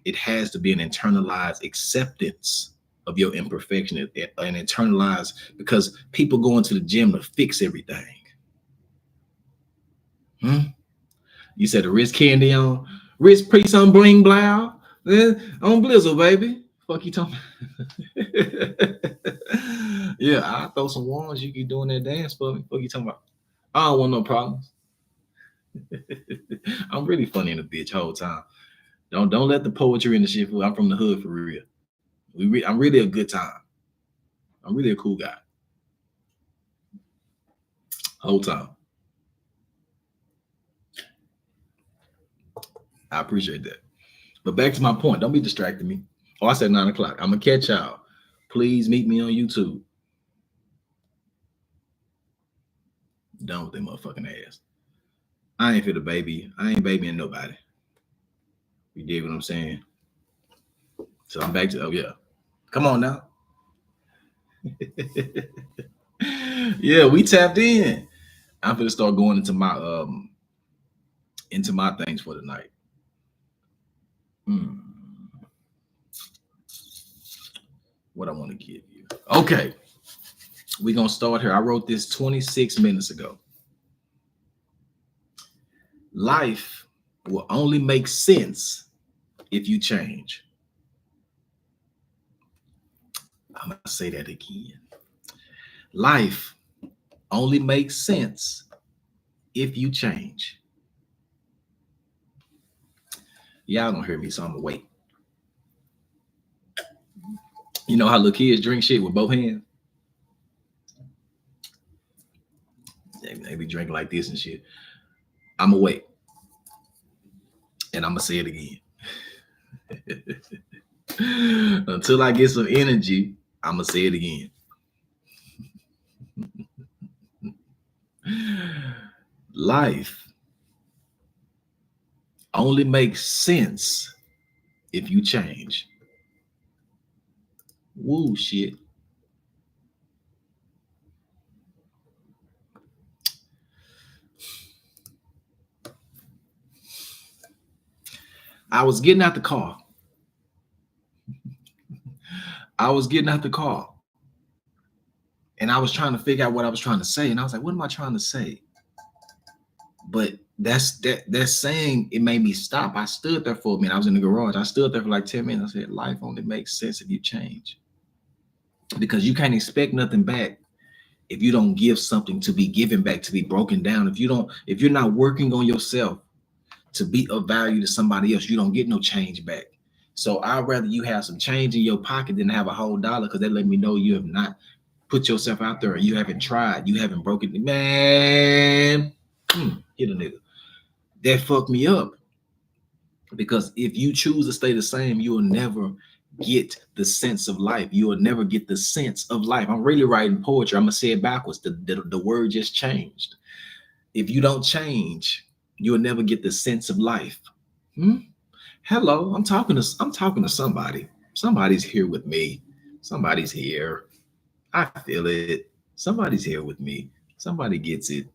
it has to be an internalized acceptance of your imperfection, and internalized, because people go into the gym to fix everything. Hmm? You said the wrist candy on wrist priest on bling blow. On Blizzle, baby. Fuck you talking. Yeah, I throw some ones. You keep doing that dance for me. Fuck you talking about. I don't want no problems. I'm really funny in the bitch whole time. Don't let the poetry in the shit fool. I'm from the hood for real. I'm really a good time. I'm really a cool guy. Whole time. I appreciate that. But back to my point. Don't be distracting me. Oh, I said 9 o'clock. I'm gonna catch y'all. Please meet me on YouTube. Done with them motherfucking ass. I ain't for the baby. I ain't babying nobody. You dig what I'm saying? So I'm back to yeah. Come on now. Yeah, we tapped in. I'm gonna start going into my things for the night. Hmm. What I want to give you. Okay. We're gonna start here. I wrote this 26 minutes ago. Life will only make sense if you change. I'm gonna say that again. Life only makes sense if you change. Y'all don't hear me, so I'm gonna wait. You know how little kids drink shit with both hands? They be drinking like this and shit. I'm gonna wait. And I'm gonna say it again. Until I get some energy, I'm gonna say it again. Life only makes sense if you change. Woo shit. I was getting out the car. And I was trying to figure out what I was trying to say. And I was like, what am I trying to say? But that saying, it made me stop. I stood there for a minute. I was in the garage. I stood there for like 10 minutes. I said, life only makes sense if you change. Because you can't expect nothing back if you don't give something to be given back, to be broken down. If you're not working on yourself to be of value to somebody else, you don't get no change back. So I'd rather you have some change in your pocket than have a whole dollar, because that let me know you have not put yourself out there, or you haven't tried, you haven't broken. Man, hit a nigga. That fucked me up. Because if you choose to stay the same, you will never get the sense of life. You will never get the sense of life. I'm really writing poetry. I'm gonna say it backwards. The word just changed. If you don't change, you will never get the sense of life. Hello, I'm talking to somebody. Somebody's here with me. Somebody's here. I feel it. Somebody's here with me. Somebody gets it.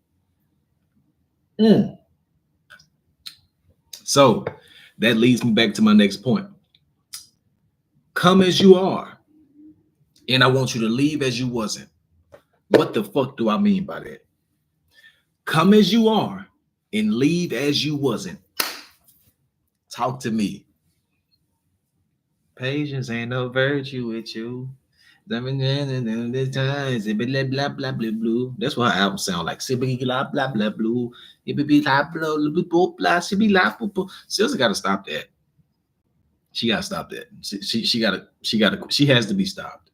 So that leads me back to my next point. Come as you are, and I want you to leave as you wasn't. What the fuck do I mean by that? Come as you are and leave as you wasn't. Talk to me. Patience ain't no virtue with you. That's what her album sound like. Blah blah blah blue. SZA gotta stop that. She gotta stop that. She has to be stopped.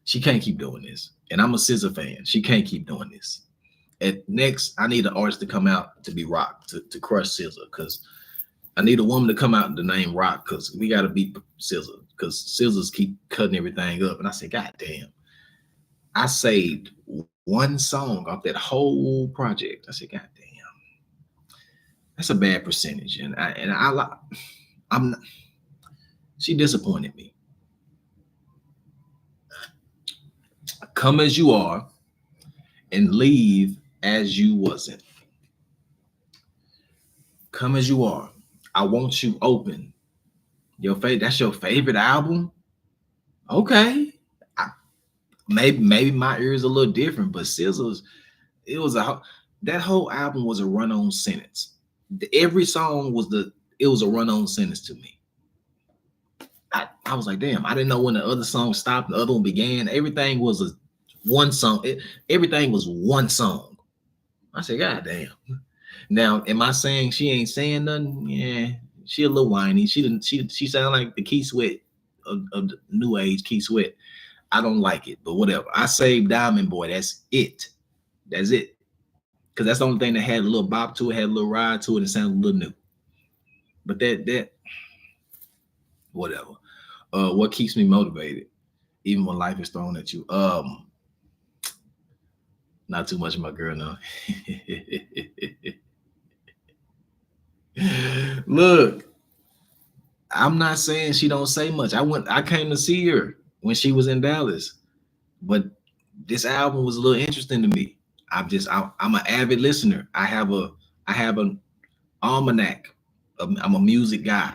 She can't keep doing this. And I'm a SZA fan. She can't keep doing this. At next, I need an artist to come out to be Rock, to crush SZA, because I need a woman to come out and the name Rock, because we gotta beat SZA, because SZA's keep cutting everything up. And I said, God damn. I saved one song off that whole project. I said, God damn. That's a bad percentage. She disappointed me. Come as you are and leave as you wasn't. Come as you are. I want you open. That's your favorite album? Okay. Maybe my ear is a little different, but SZA's, it was That whole album was a run-on sentence. Every song was a run-on sentence to me. I was like, damn, I didn't know when the other song stopped, the other one began. Everything was a one song. Everything was one song. I said, God damn. Now, am I saying she ain't saying nothing? Yeah, she a little whiny. She sound like the Key Sweat of the new age Key Sweat. I don't like it, but whatever. I saved Diamond Boy. That's it. That's it. Because that's the only thing that had a little bop to it, had a little ride to it, and sounded a little new. But that whatever. What keeps me motivated, even when life is thrown at you? Not too much of my girl now. Look, I'm not saying she don't say much. I came to see her when she was in Dallas, but this album was a little interesting to me. I'm an avid listener. I have an almanac. I'm a music guy,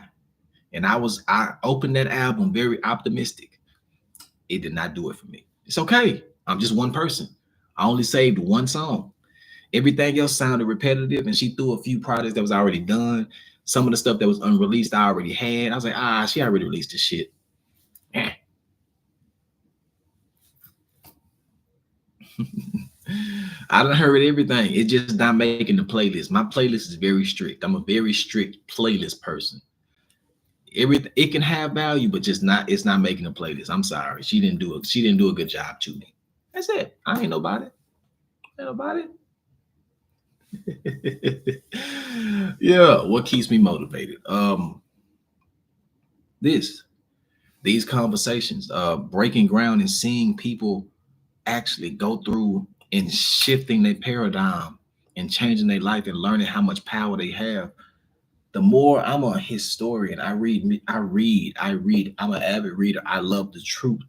and I opened that album very optimistic. It did not do it for me. It's okay. I'm just one person. I only saved one song. Everything else sounded repetitive, and she threw a few projects that was already done. Some of the stuff that was unreleased, I already had. I was like, she already released this shit. I done heard everything. It's just not making the playlist. My playlist is very strict. I'm a very strict playlist person. Everything it can have value, but just not. It's not making the playlist. I'm sorry. She didn't do a good job to me. That's it. I ain't nobody. Ain't nobody. Yeah. What keeps me motivated? These conversations, breaking ground and seeing people actually go through and shifting their paradigm and changing their life and learning how much power they have. The more I'm a historian, I'm an avid reader. I love the truth.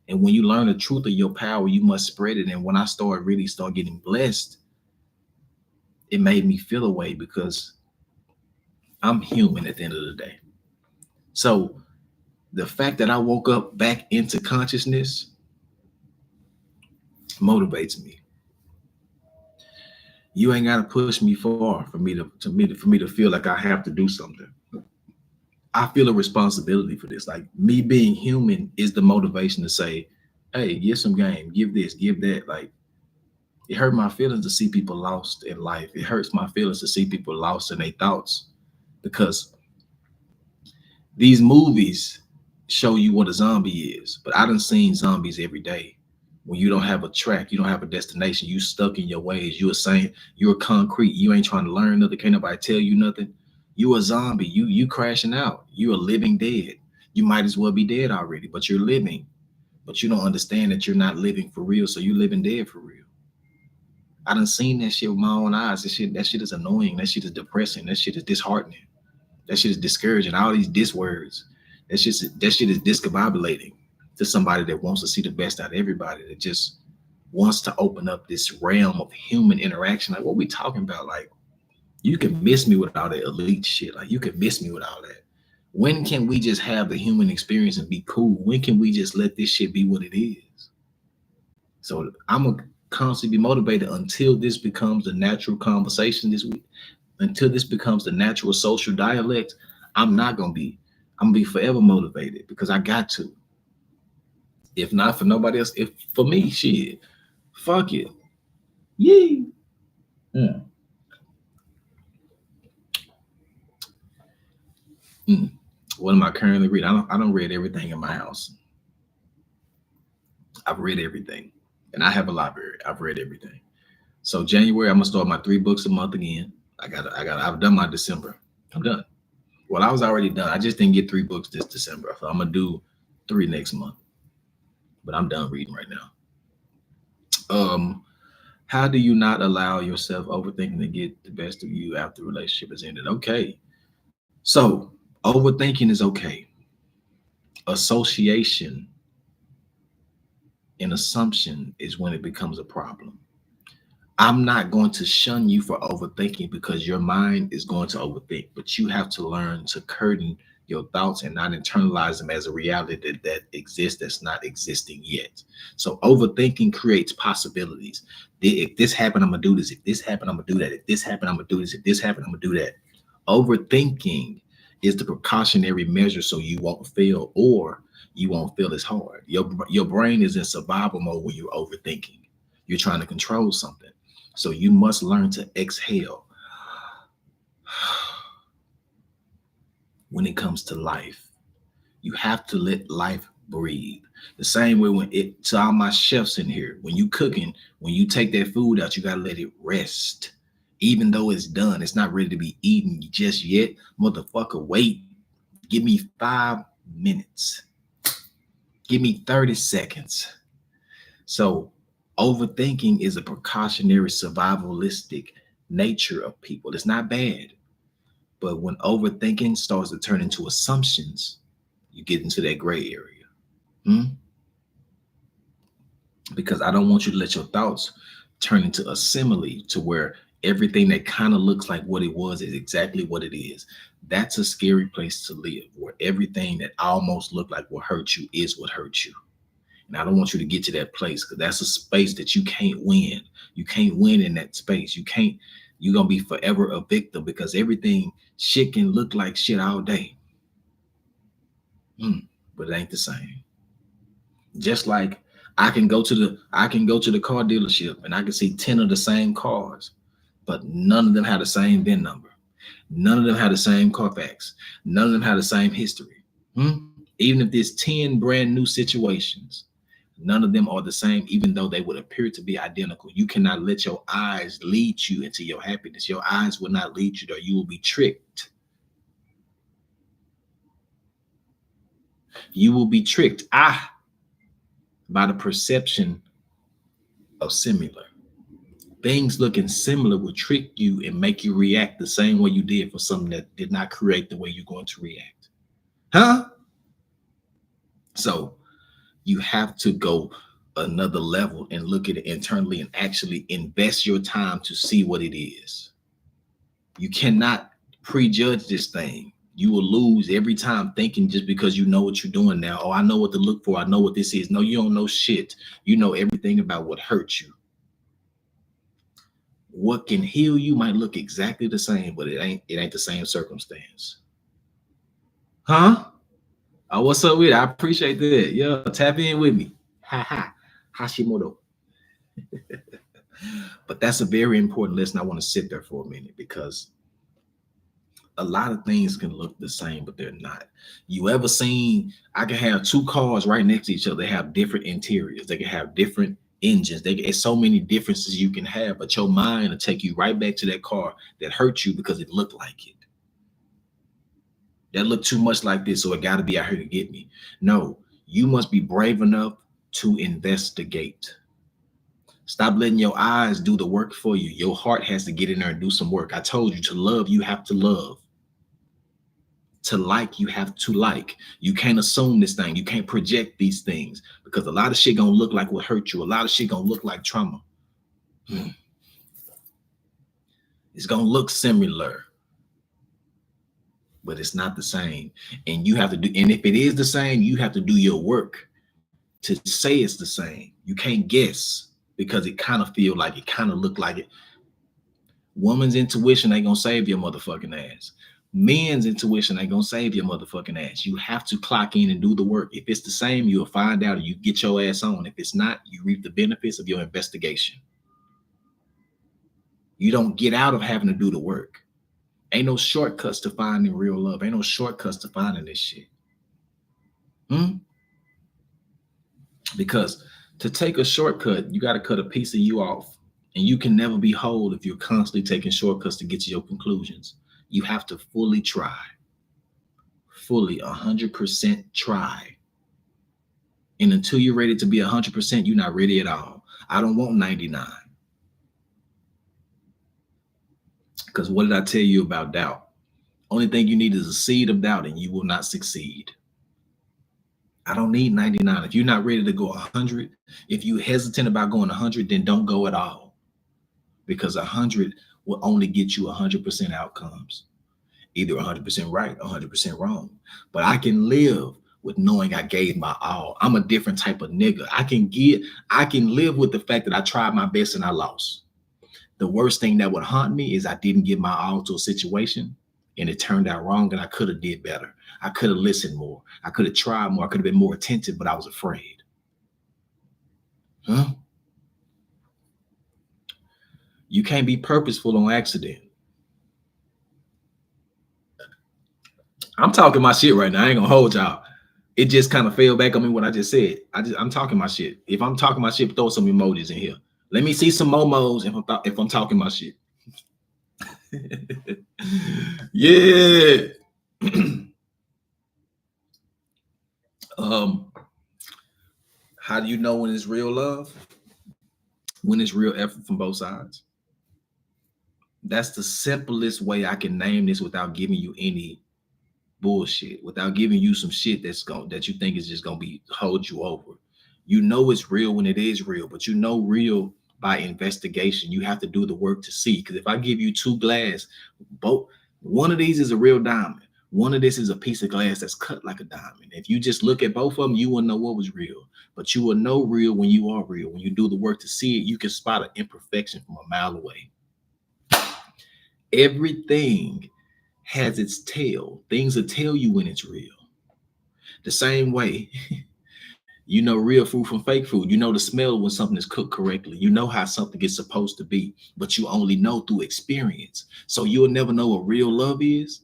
And when you learn the truth of your power, you must spread it. And when I start getting blessed, it made me feel a way because I'm human at the end of the day. So the fact that I woke up back into consciousness motivates me. You ain't gotta push me far for me to feel like I have to do something. I feel a responsibility for this. Like me being human is the motivation to say, hey, give some game, give this, give that. Like it hurt my feelings to see people lost in life. It hurts my feelings to see people lost in their thoughts because these movies show you what a zombie is, but I done seen zombies every day. When you don't have a track, you don't have a destination, you stuck in your ways. You are saying you're concrete. You ain't trying to learn nothing. Can't nobody tell you nothing. You a zombie. You crashing out. You a living dead. You might as well be dead already, but you're living. But you don't understand that you're not living for real, so you living dead for real. I done seen that shit with my own eyes. That shit is annoying. That shit is depressing. That shit is disheartening. That shit is discouraging. All these dis words. That shit is discombobulating to somebody that wants to see the best out of everybody, that just wants to open up this realm of human interaction. Like what we talking about? Like you can miss me with all that elite shit. Like you can miss me with all that. When can we just have the human experience and be cool? When can we just let this shit be what it is? So I'm gonna constantly be motivated until this becomes the natural conversation this week. Until this becomes the natural social dialect, I'm not gonna be. I'm gonna be forever motivated because I got to. If not for nobody else, if for me, shit, fuck it. Yee. Mm. Mm. What am I currently reading? I don't read everything in my house. I've read everything. And I have a library. I've read everything. So January, I'm gonna start my 3 books a month again. I've done my December. I'm done. Well, I was already done. I just didn't get 3 books this December. So I'm gonna do 3 next month. But I'm done reading right now. How do you not allow yourself overthinking to get the best of you after the relationship is ended? Okay. So overthinking is okay. Association and assumption is when it becomes a problem. I'm not going to shun you for overthinking because your mind is going to overthink, but you have to learn to curtain your thoughts and not internalize them as a reality that exists that's not existing yet. So overthinking creates possibilities. If this happened, I'm gonna do this. If this happened, I'm gonna do that. If this happened, I'm gonna do this. If this happened, I'm gonna do that. Overthinking is the precautionary measure so you won't fail or you won't feel as hard. Your brain is in survival mode when you're overthinking. You're trying to control something. So you must learn to exhale when it comes to life. You have to let life breathe. The same way when it to all my chefs in here, when you cooking, when you take that food out, you gotta let it rest. Even though it's done, it's not ready to be eaten just yet. Motherfucker, wait. Give me 5 minutes. Give me 30 seconds. So overthinking is a precautionary survivalistic nature of people. It's not bad. But when overthinking starts to turn into assumptions, you get into that gray area. Because I don't want you to let your thoughts turn into a simile to where everything that kind of looks like what it was is exactly what it is. That's a scary place to live, where everything that almost looked like what hurt you is what hurt you. And I don't want you to get to that place, because that's a space that you can't win. You can't win in that space. You're going to be forever a victim, because everything shit can look like shit all day. But it ain't the same. Just like I can go to the car dealership and I can see 10 of the same cars, but none of them have the same VIN number. None of them have the same Carfax. None of them have the same history. Even if there's 10 brand new situations, none of them are the same, even though they would appear to be identical. You cannot let your eyes lead you into your happiness. Your eyes will not lead you there. You will be tricked. You will be tricked by the perception of similar. Things looking similar will trick you and make you react the same way you did for something that did not create the way you're going to react. So you have to go another level and look at it internally and actually invest your time to see what it is. You cannot prejudge this thing. You will lose every time thinking just because you know what you're doing now. Oh, I know what to look for. I know what this is. No, you don't know shit. You know everything about what hurts you. What can heal you might look exactly the same, but it ain't the same circumstance. Oh, what's up with it? I appreciate that. Yo, tap in with me. Hashimoto. But that's a very important lesson. I want to sit there for a minute, because a lot of things can look the same, but they're not. You ever seen, I can have two cars right next to each other. They have different interiors. They can have different engines. It's so many differences you can have, but your mind will take you right back to that car that hurt you because it looked like it. That looked too much like this, so it got to be out here to get me. No, you must be brave enough to investigate. Stop letting your eyes do the work for you. Your heart has to get in there and do some work. I told you, to love, you have to love. To like, you have to like. You can't assume this thing. You can't project these things, because a lot of shit gonna look like what hurt you. A lot of shit gonna look like trauma. It's gonna look similar, but it's not the same. And you have to do, and if it is the same, you have to do your work to say it's the same. You can't guess, because it kind of feel like it, kind of look like it. Woman's intuition ain't gonna save your motherfucking ass. Men's intuition ain't gonna save your motherfucking ass. You have to clock in and do the work. If it's the same, you'll find out and you get your ass on. If it's not, you reap the benefits of your investigation. You don't get out of having to do the work. Ain't no shortcuts to finding real love. Ain't no shortcuts to finding this shit. Because to take a shortcut, you got to cut a piece of you off. And you can never be whole if you're constantly taking shortcuts to get to your conclusions. You have to fully try. Fully 100% try. And until you're ready to be 100%, you're not ready at all. I don't want 99. Because what did I tell you about doubt? Only thing you need is a seed of doubt, and you will not succeed. I don't need 99. If you're not ready to go 100, if you hesitant about going 100, then don't go at all. Because 100 will only get you 100% outcomes. either 100% right or 100% wrong. But I can live with knowing I gave my all. I'm a different type of nigga. I can live with the fact that I tried my best and I lost. The worst thing that would haunt me is I didn't give my all to a situation and it turned out wrong and I could have did better. I could have listened more. I could have tried more. I could have been more attentive, but I was afraid. Huh? You can't be purposeful on accident. I'm talking my shit right now. I ain't gonna hold y'all. It just kind of fell back on me what I just said. I'm talking my shit. If I'm talking my shit, throw some emojis in here. Let me see some momos if I'm talking my shit. Yeah. How do you know when it's real love? When it's real effort from both sides. That's the simplest way I can name this without giving you any bullshit, without giving you some shit that you think is just gonna be hold you over. You know it's real when it is real, but you know real by investigation. You have to do the work to see. Because if I give you two glass, both one of these is a real diamond. One of this is a piece of glass that's cut like a diamond. If you just look at both of them, you will know what was real. But you will know real when you are real. When you do the work to see it, you can spot an imperfection from a mile away. Everything has its tail. Things will tell you when it's real. The same way, you know real food from fake food. You know the smell when something is cooked correctly. You know how something is supposed to be, but you only know through experience. So you'll never know what real love is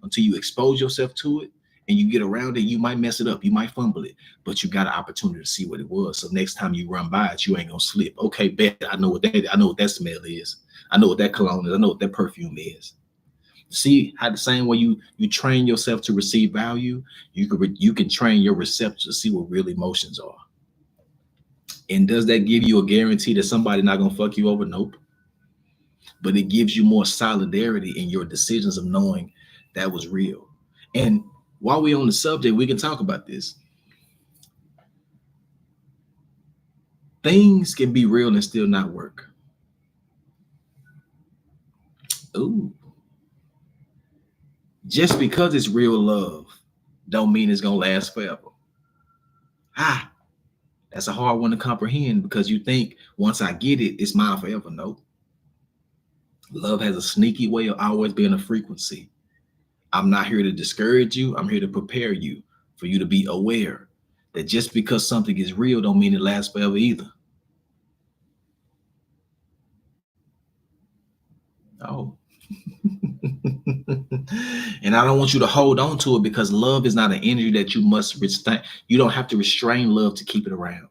until you expose yourself to it and you get around it. You might mess it up. You might fumble it, but you got an opportunity to see what it was. So next time you run by it, you ain't gonna slip. Okay, bet I know what that smell is. I know what that cologne is. I know what that perfume is. See how the same way you train yourself to receive value, you can train your receptors to see what real emotions are. And does that give you a guarantee that somebody not gonna fuck you over? Nope. But it gives you more solidarity in your decisions of knowing that was real. And while we're on the subject, we can talk about this. Things can be real and still not work. Ooh. Just because it's real love don't mean it's gonna last forever. Ah, that's a hard one to comprehend because you think once I get it, it's mine forever. Nope. Love has a sneaky way of always being a frequency. I'm not here to discourage you. I'm here to prepare you for you to be aware that just because something is real don't mean it lasts forever either. Oh. And I don't want you to hold on to it because love is not an energy that you must restrain. You don't have to restrain love to keep it around.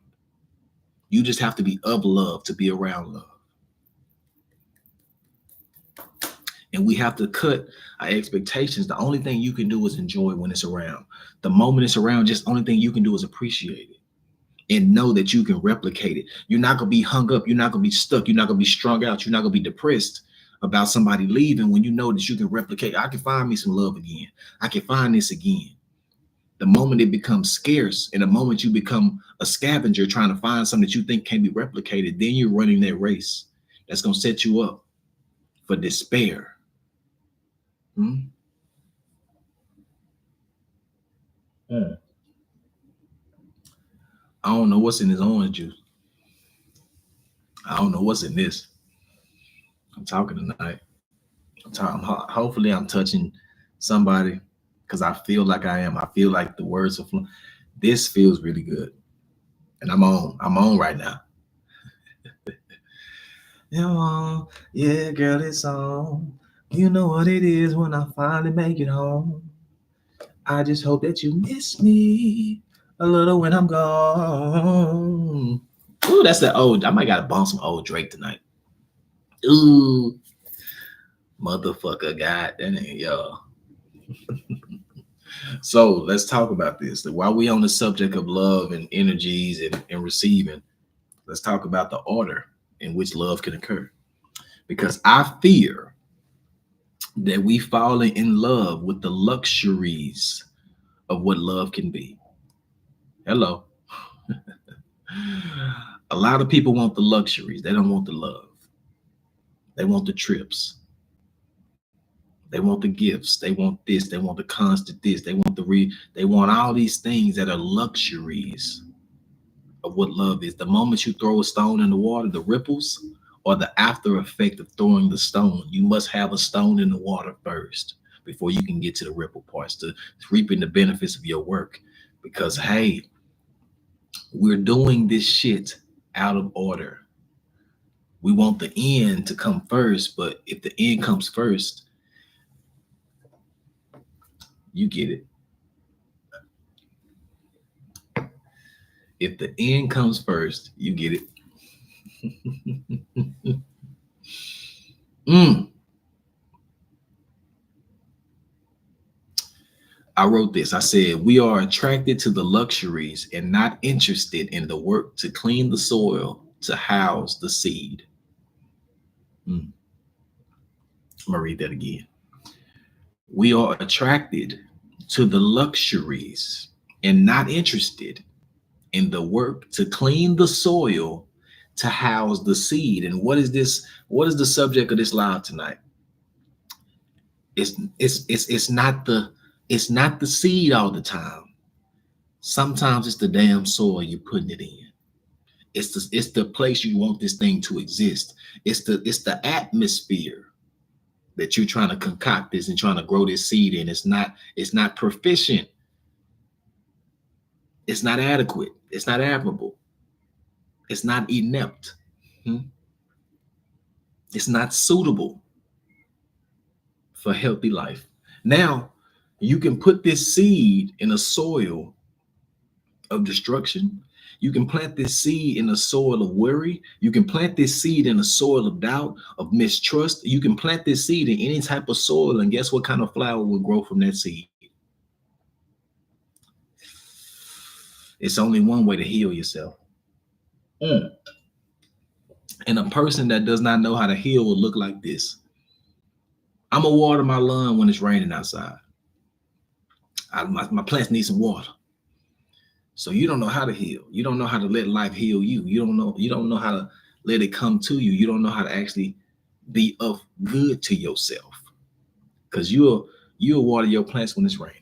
You just have to be of love to be around love. And we have to cut our expectations. The only thing you can do is enjoy when it's around. The moment it's around, just the only thing you can do is appreciate it and know that you can replicate it. You're not going to be hung up. You're not going to be stuck. You're not going to be strung out. You're not going to be depressed about somebody leaving when you know that you can replicate. I can find me some love again. I can find this again. The moment it becomes scarce and the moment you become a scavenger trying to find something that you think can be replicated, then you're running that race that's going to set you up for despair. Hmm? I don't know what's in this orange juice. I don't know what's in this. I'm talking tonight. Hopefully, I'm touching somebody because I feel like I am. I feel like the words are flowing. This feels really good, and I'm on. I'm on right now. Yeah, girl, it's on. You know what it is when I finally make it home. I just hope that you miss me a little when I'm gone. Ooh, that's the old. I might gotta bump some old Drake tonight. Ooh, motherfucker, god damn it, yo. So let's talk about this. While we on the subject of love and energies and receiving, let's talk about the order in which love can occur. Because I fear that we falling in love with the luxuries of what love can be. Hello. A lot of people want the luxuries. They don't want the love. They want the trips. They want the gifts. They want this. They want the constant this. They want they want all these things that are luxuries of what love is. The moment you throw a stone in the water, the ripples or the after effect of throwing the stone, you must have a stone in the water first before you can get to the ripple parts, to reaping the benefits of your work. Because hey, we're doing this shit out of order. We want the end to come first, but if the end comes first, you get it. If the end comes first, you get it. mm. I wrote this. I said, we are attracted to the luxuries and not interested in the work to clean the soil to house the seed. I'm going to read that again. We are attracted to the luxuries and not interested in the work to clean the soil to house the seed. And what is this? What is the subject of this live tonight? It's not the seed all the time. Sometimes it's the damn soil you're putting it in. It's the place you want this thing to exist. It's the atmosphere that you're trying to concoct this and trying to grow this seed in. It's not proficient. It's not adequate. It's not admirable. It's not inept. It's not suitable for healthy life. Now, you can put this seed in a soil of destruction. You can plant this seed in a soil of worry. You can plant this seed in a soil of doubt, of mistrust. You can plant this seed in any type of soil, and guess what kind of flower will grow from that seed? It's only one way to heal yourself. And a person that does not know how to heal will look like this. I'm going to water my lawn when it's raining outside. My plants need some water. So you don't know how to heal. You don't know how to let life heal you. You don't know how to let it come to you. You don't know how to actually be of good to yourself. Because you'll water your plants when it's raining.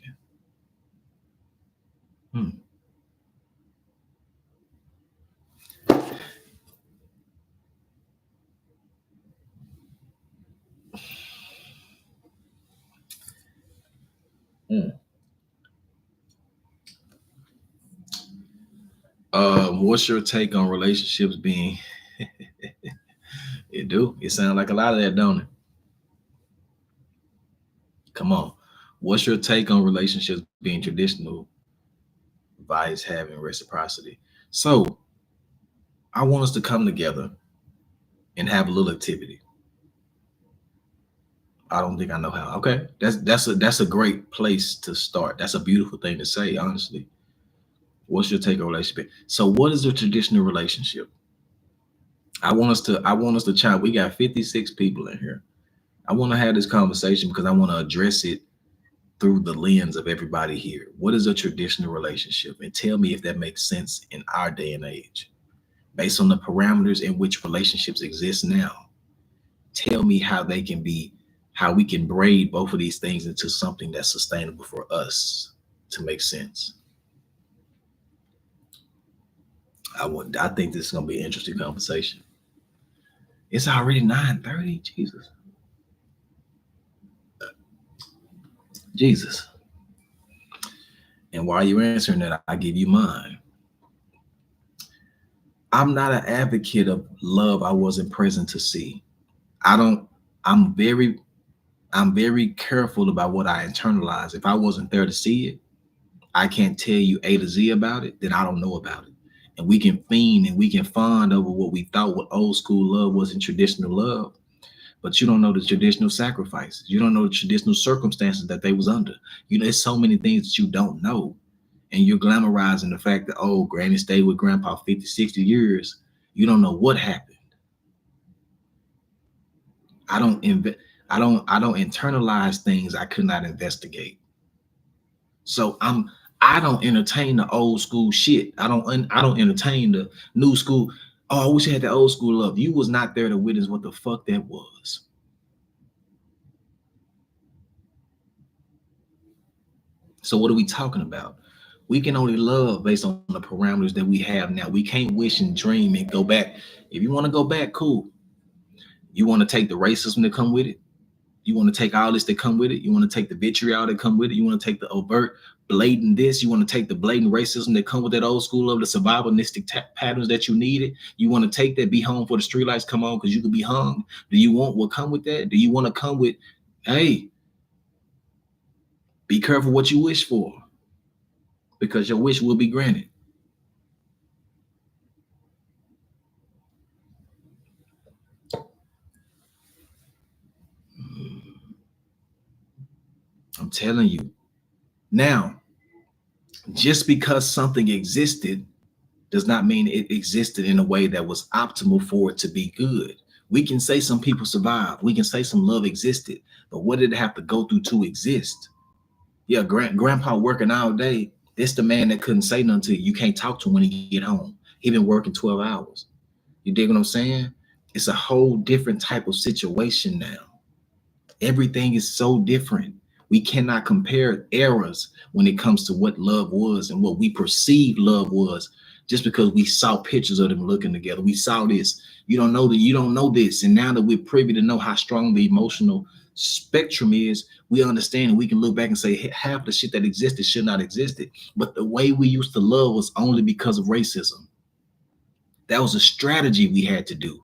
What's your take on relationships being it sounds like a lot of that, don't it? Come on. What's your take on relationships being traditional vice having reciprocity? So I want us to come together and have a little activity. I don't think I know how. Okay. That's a great place to start. That's a beautiful thing to say, honestly. What's your take on relationship? So what is a traditional relationship? I want us to chat. We got 56 people in here. I want to have this conversation because I want to address it through the lens of everybody here. What is a traditional relationship? And tell me if that makes sense in our day and age. Based on the parameters in which relationships exist now, tell me how we can braid both of these things into something that's sustainable for us to make sense. I think this is going to be an interesting conversation. It's already 9:30. Jesus. And while you're answering that, I give you mine. I'm not an advocate of love I wasn't present to see. I'm very careful about what I internalize. If I wasn't there to see it, I can't tell you A to Z about it, then I don't know about it. And we can fiend and we can fawn over what we thought what old school love was in traditional love. But you don't know the traditional sacrifices. You don't know the traditional circumstances that they was under. There's so many things that you don't know. And you're glamorizing the fact that, oh, granny stayed with grandpa 50, 60 years. You don't know what happened. I don't internalize things I could not investigate. So I don't entertain the old school shit. I don't entertain the new school. Oh, I wish I had the old school love. You was not there to witness what the fuck that was. So what are we talking about? We can only love based on the parameters that we have now. We can't wish and dream and go back. If you want to go back, cool. You want to take the racism that come with it. You want to take all this that come with it. You want to take the vitriol that come with it. You want to take the overt, blatant this. You want to take the blatant racism that come with that old school of the survivalistic patterns that you needed. You want to take that, be home for the streetlights come on because you could be hung. Do you want what come with that? Do you want to come with, hey, be careful what you wish for because your wish will be granted. I'm telling you. Now, just because something existed does not mean it existed in a way that was optimal for it to be good. We can say some people survived. We can say some love existed, but what did it have to go through to exist? Yeah, grandpa working all day. This the man that couldn't say nothing to you. You can't talk to him when he get home. He been working 12 hours. You dig what I'm saying? It's a whole different type of situation now. Everything is so different. We cannot compare eras when it comes to what love was and what we perceived love was just because we saw pictures of them looking together. We saw this. You don't know that you don't know this. And now that we're privy to know how strong the emotional spectrum is, we understand and we can look back and say half the shit that existed should not existed. But the way we used to love was only because of racism. That was a strategy we had to do.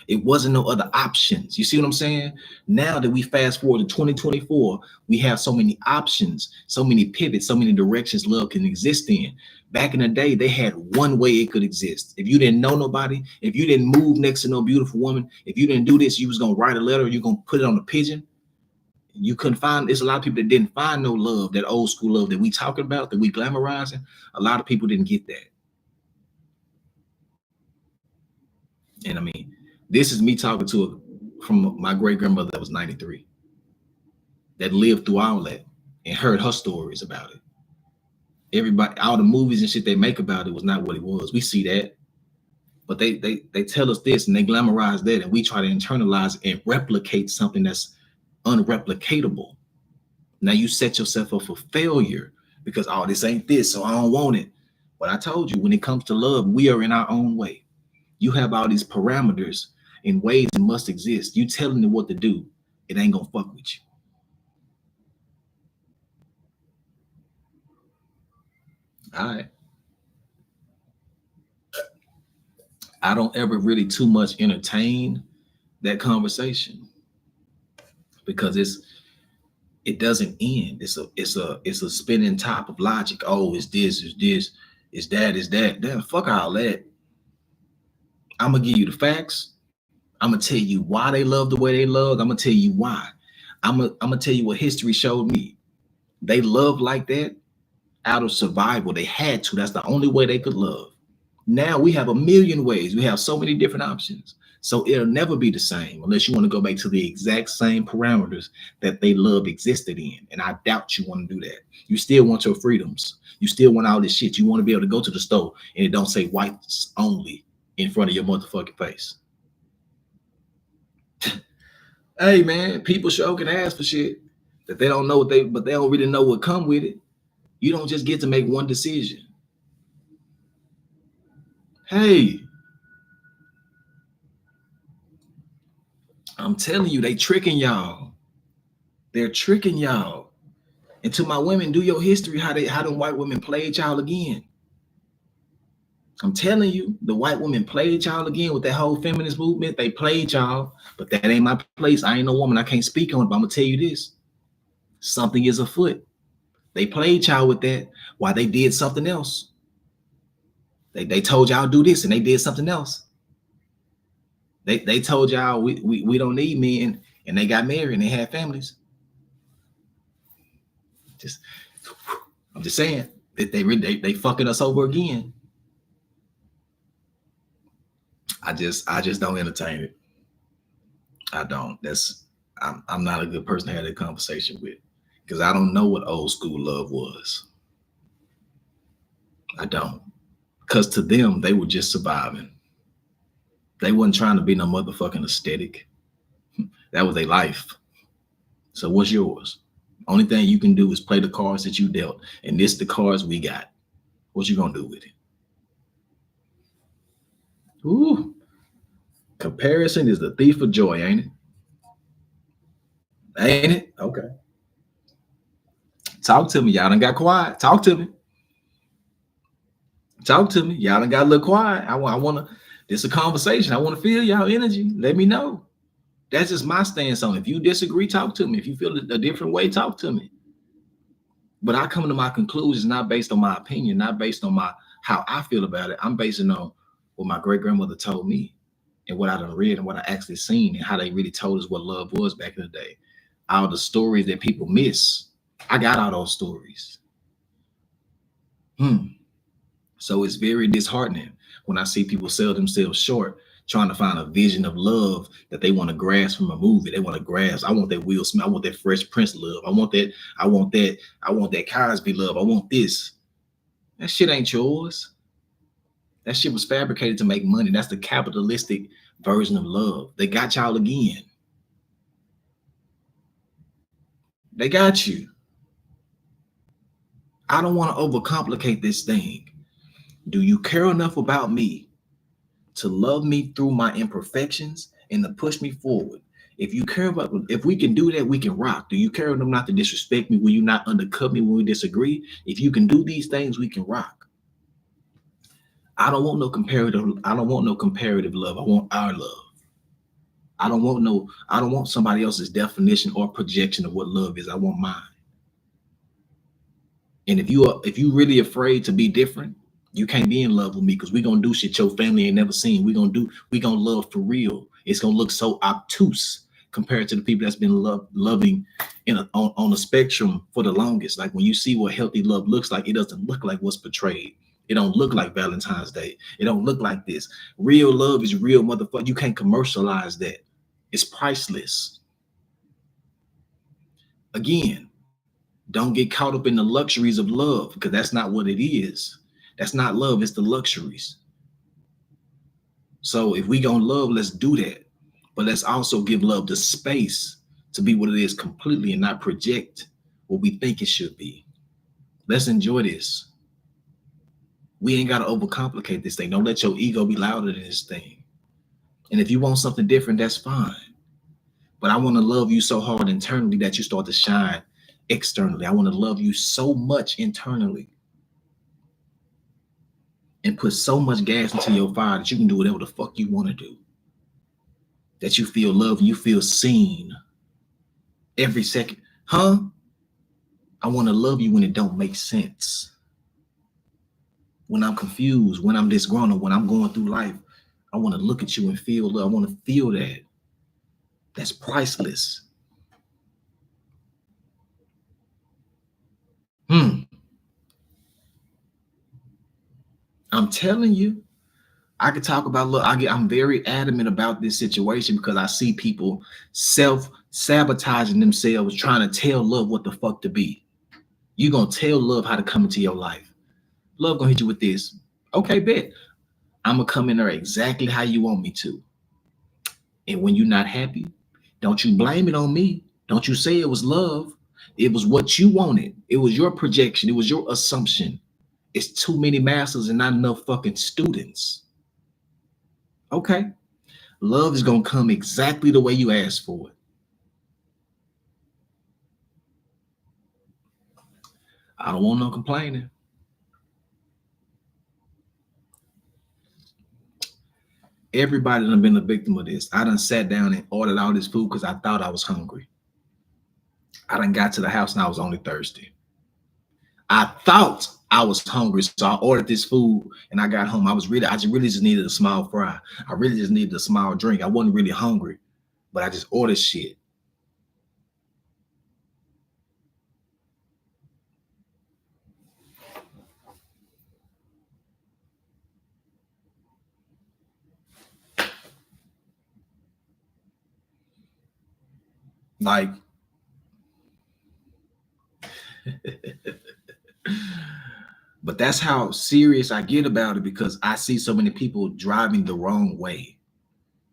It wasn't no other options. You see what I'm saying? Now that we fast forward to 2024, we have so many options, so many pivots, so many directions love can exist in. Back in the day, they had one way it could exist. If you didn't know nobody, if you didn't move next to no beautiful woman, if you didn't do this, you was gonna write a letter, you're gonna put it on a pigeon. You couldn't find. There's a lot of people that didn't find no love, that old school love that we talking about, that we glamorizing. A lot of people didn't get that. And I mean, this is me talking to from my great grandmother that was 93, that lived through all that and heard her stories about it. Everybody, all the movies and shit they make about it was not what it was. We see that, but they tell us this and they glamorize that, and we try to internalize and replicate something that's unreplicatable. Now you set yourself up for failure because this ain't this, so I don't want it. But I told you, when it comes to love, we are in our own way. You have all these parameters and ways it must exist. You telling them what to do, it ain't gonna fuck with you. All right. I don't ever really too much entertain that conversation because it doesn't end. It's a spinning top of logic. Oh, it's this, it's that. Damn, fuck all that. I'm gonna give you the facts. I'm gonna tell you why they love the way they love. I'm gonna tell you why. I'm gonna tell you what history showed me. They love like that out of survival. They had to. That's the only way they could love. Now we have a million ways. We have so many different options. So it'll never be the same unless you want to go back to the exact same parameters that they love existed in. And I doubt you want to do that. You still want your freedoms. You still want all this shit. You want to be able to go to the store and it don't say whites only in front of your motherfucking face. Hey man, people sure can ask for shit that they don't know but they don't really know what come with it. You don't just get to make one decision. Hey, I'm telling you, they tricking y'all. They're tricking y'all. And to my women, do your history, how them white women played y'all again. I'm telling you, the white women played y'all again with that whole feminist movement. They played y'all, but that ain't my place. I ain't no woman. I can't speak on it, but I'm gonna tell you this. Something is afoot. They played y'all with that while they did something else. They told y'all do this and they did something else. They told y'all we don't need men, and they got married and they had families. I'm just saying that they fucking us over again. I just don't entertain it. I don't. I'm not a good person to have that conversation with because I don't know what old school love was. I don't. Because to them, they were just surviving. They wasn't trying to be no motherfucking aesthetic. That was their life. So what's yours? Only thing you can do is play the cards that you dealt, and this the cards we got. What you gonna do with it? Ooh, comparison is the thief of joy, ain't it? Ain't it? Okay. Talk to me. Y'all done got quiet. Talk to me. Talk to me. Y'all done got a little quiet. I want to. This a conversation. I want to feel y'all energy. Let me know. That's just my stance on it. If you disagree, talk to me. If you feel a different way, talk to me. But I come to my conclusions not based on my opinion, not based on how I feel about it. I'm basing on what my great grandmother told me and what I done read and what I actually seen and how they really told us what love was back in the day. All the stories that people miss. I got all those stories. So it's very disheartening when I see people sell themselves short trying to find a vision of love that they want to grasp from a movie. They want to grasp. I want that Will Smith. I want that Fresh Prince love. I want that. I want that Cosby love. I want this. That shit ain't yours. That shit was fabricated to make money. That's the capitalistic version of love. They got y'all again. They got you. I don't want to overcomplicate this thing. Do you care enough about me to love me through my imperfections and to push me forward? If you care about, if we can do that, we can rock. Do you care enough not to disrespect me? Will you not undercut me when we disagree? If you can do these things, we can rock. I don't want no comparative. I don't want no comparative love. I want our love. I don't want somebody else's definition or projection of what love is. I want mine. And if you really afraid to be different, you can't be in love with me because we're gonna do shit your family ain't never seen. We're gonna love for real. It's gonna look so obtuse compared to the people that's been loving on the spectrum for the longest. Like when you see what healthy love looks like, it doesn't look like what's portrayed. It don't look like Valentine's Day. It don't look like this. Real love is real, motherfucker. You can't commercialize that. It's priceless. Again, don't get caught up in the luxuries of love because that's not what it is. That's not love. It's the luxuries. So if we gonna love, let's do that. But let's also give love the space to be what it is completely and not project what we think it should be. Let's enjoy this. We ain't got to overcomplicate this thing. Don't let your ego be louder than this thing. And if you want something different, that's fine. But I want to love you so hard internally that you start to shine externally. I want to love you so much internally and put so much gas into your fire that you can do whatever the fuck you want to do. That you feel love, you feel seen every second. Huh? I want to love you when it don't make sense. When I'm confused, when I'm disgruntled, when I'm going through life, I want to look at you and feel love. I want to feel that. That's priceless. I'm telling you, I could talk about love. I'm very adamant about this situation because I see people self-sabotaging themselves, trying to tell love what the fuck to be. You're going to tell love how to come into your life. Love going to hit you with this. Okay, bet. I'm going to come in there exactly how you want me to. And when you're not happy, don't you blame it on me. Don't you say it was love. It was what you wanted. It was your projection. It was your assumption. It's too many masters and not enough fucking students. Okay. Love is going to come exactly the way you asked for it. I don't want no complaining. Everybody done been a victim of this. I done sat down and ordered all this food because I thought I was hungry. I done got to the house and I was only thirsty. I thought I was hungry, so I ordered this food and I got home. I just really just needed a small fry. I really just needed a small drink. I wasn't really hungry, but I just ordered shit. Like, but that's how serious I get about it because I see so many people driving the wrong way,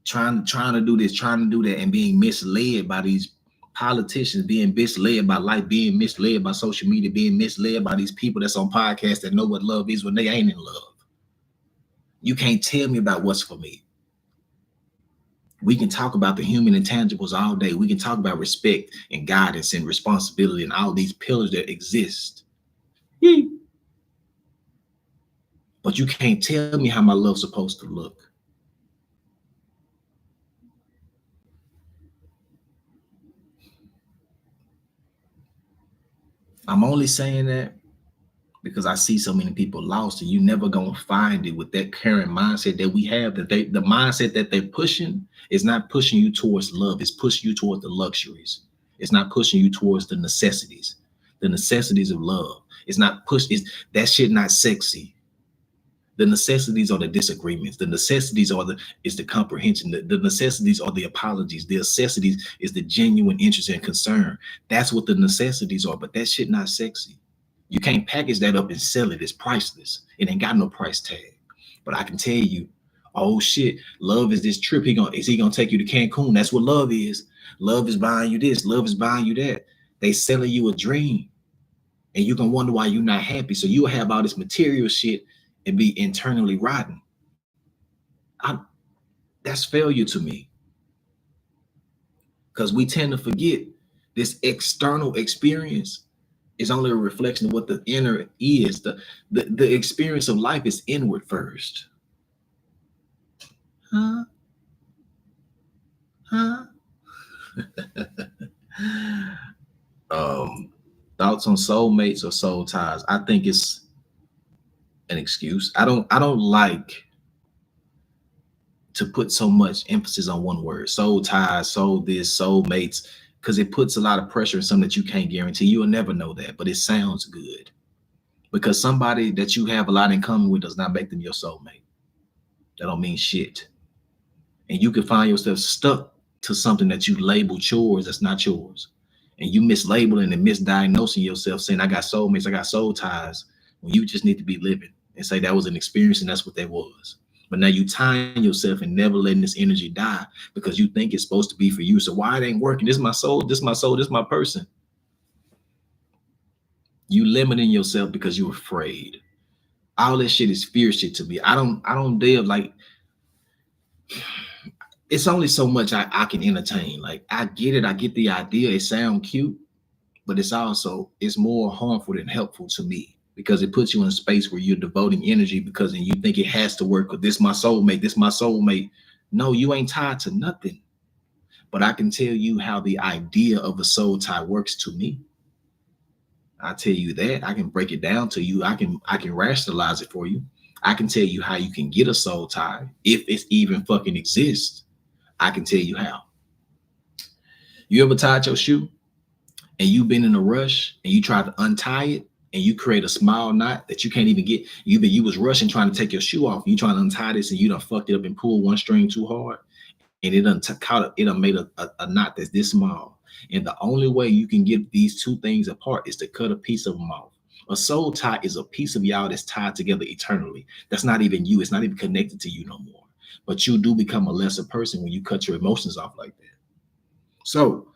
trying to do this, trying to do that, and being misled by these politicians, being misled by life, being misled by social media, being misled by these people that's on podcasts that know what love is when they ain't in love. You can't tell me about what's for me. We can talk about the human intangibles all day. We can talk about respect and guidance and responsibility and all these pillars that exist. But you can't tell me how my love's supposed to look. I'm only saying that because I see so many people lost, and you never gonna find it with that current mindset that we have. That the mindset that they're pushing is not pushing you towards love. It's pushing you towards the luxuries. It's not pushing you towards the necessities of love. It's not push. It's that shit not sexy. The necessities are the disagreements. The necessities are the comprehension. The necessities are the apologies. The necessities is the genuine interest and concern. That's what the necessities are. But that shit not sexy. You can't package that up and sell it. It's priceless. It ain't got no price tag. But I can tell you, oh shit, love is this trip. Is he gonna take you to Cancun? That's what love is. Love is buying you this. Love is buying you that. They selling you a dream, and you're gonna wonder why you're not happy. So you'll have all this material shit and be internally rotten. That's failure to me. Because we tend to forget this external experience is only a reflection of what the inner is. The experience of life is inward first. Thoughts on soulmates or soul ties? I think it's an excuse. I don't like to put so much emphasis on one word: soul ties, soul this, soul mates, because it puts a lot of pressure on something that you can't guarantee. You'll never know that, but it sounds good. Because somebody that you have a lot in common with does not make them your soulmate. That don't mean shit. And you can find yourself stuck to something that you labeled yours that's not yours. And you mislabeling and misdiagnosing yourself, saying, I got soulmates, I got soul ties, when you just need to be living and say that was an experience and that's what that was. But now you tying yourself and never letting this energy die because you think it's supposed to be for you. So why it ain't working? This is my soul, this is my soul, this is my person. You limiting yourself because you're afraid. All this shit is fear shit to me. I don't deal like, it's only so much I can entertain. Like, I get it, I get the idea, it sounds cute, but it's more harmful than helpful to me because it puts you in a space where you're devoting energy because and you think it has to work with this my soulmate, this my soulmate. No, you ain't tied to nothing. But I can tell you how the idea of a soul tie works to me. I tell you that. I can break it down to you. I can rationalize it for you. I can tell you how you can get a soul tie if it even fucking exists. I can tell you how. You ever tied your shoe and you've been in a rush and you tried to untie it and you create a small knot that you can't even get? You was rushing trying to take your shoe off. You trying to untie this and you done fucked it up and pulled one string too hard and it done made a knot that's this small. And the only way you can get these two things apart is to cut a piece of them off. A soul tie is a piece of y'all that's tied together eternally. That's not even you. It's not even connected to you no more. But you do become a lesser person when you cut your emotions off like that. So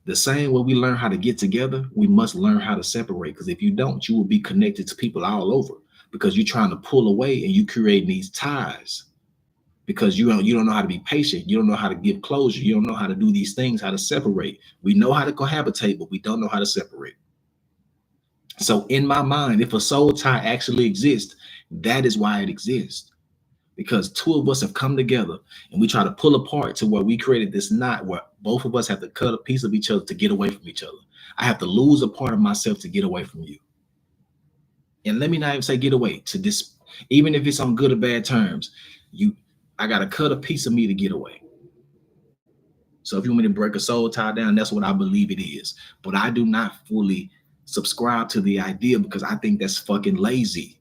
the same way we learn how to get together, we must learn how to separate. Because if you don't, you will be connected to people all over because you're trying to pull away and you create these ties because you don't know how to be patient. You don't know how to give closure. You don't know how to do these things, how to separate. We know how to cohabitate, but we don't know how to separate. So in my mind, if a soul tie actually exists, that is why it exists. Because two of us have come together and we try to pull apart to where we created this knot where both of us have to cut a piece of each other to get away from each other. I have to lose a part of myself to get away from you. And let me not even say get away to this, even if it's on good or bad terms, I got to cut a piece of me to get away. So if you want me to break a soul tie down, that's what I believe it is. But I do not fully subscribe to the idea because I think that's fucking lazy.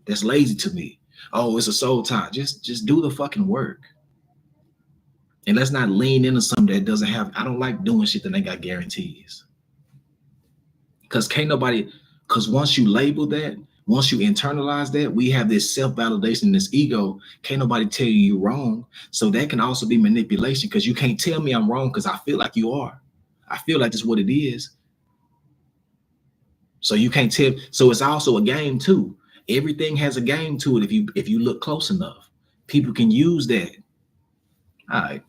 That's lazy to me. Oh, it's a soul tie. Just do the fucking work. And let's not lean into something that doesn't have, I don't like doing shit that ain't got guarantees. Because once you label that, once you internalize that, we have this self-validation, this ego. Can't nobody tell you you're wrong. So that can also be manipulation because you can't tell me I'm wrong because I feel like you are. I feel like that's what it is. So you can't tell. So it's also a game too. Everything has a game to it if you look close enough. People can use that. All right.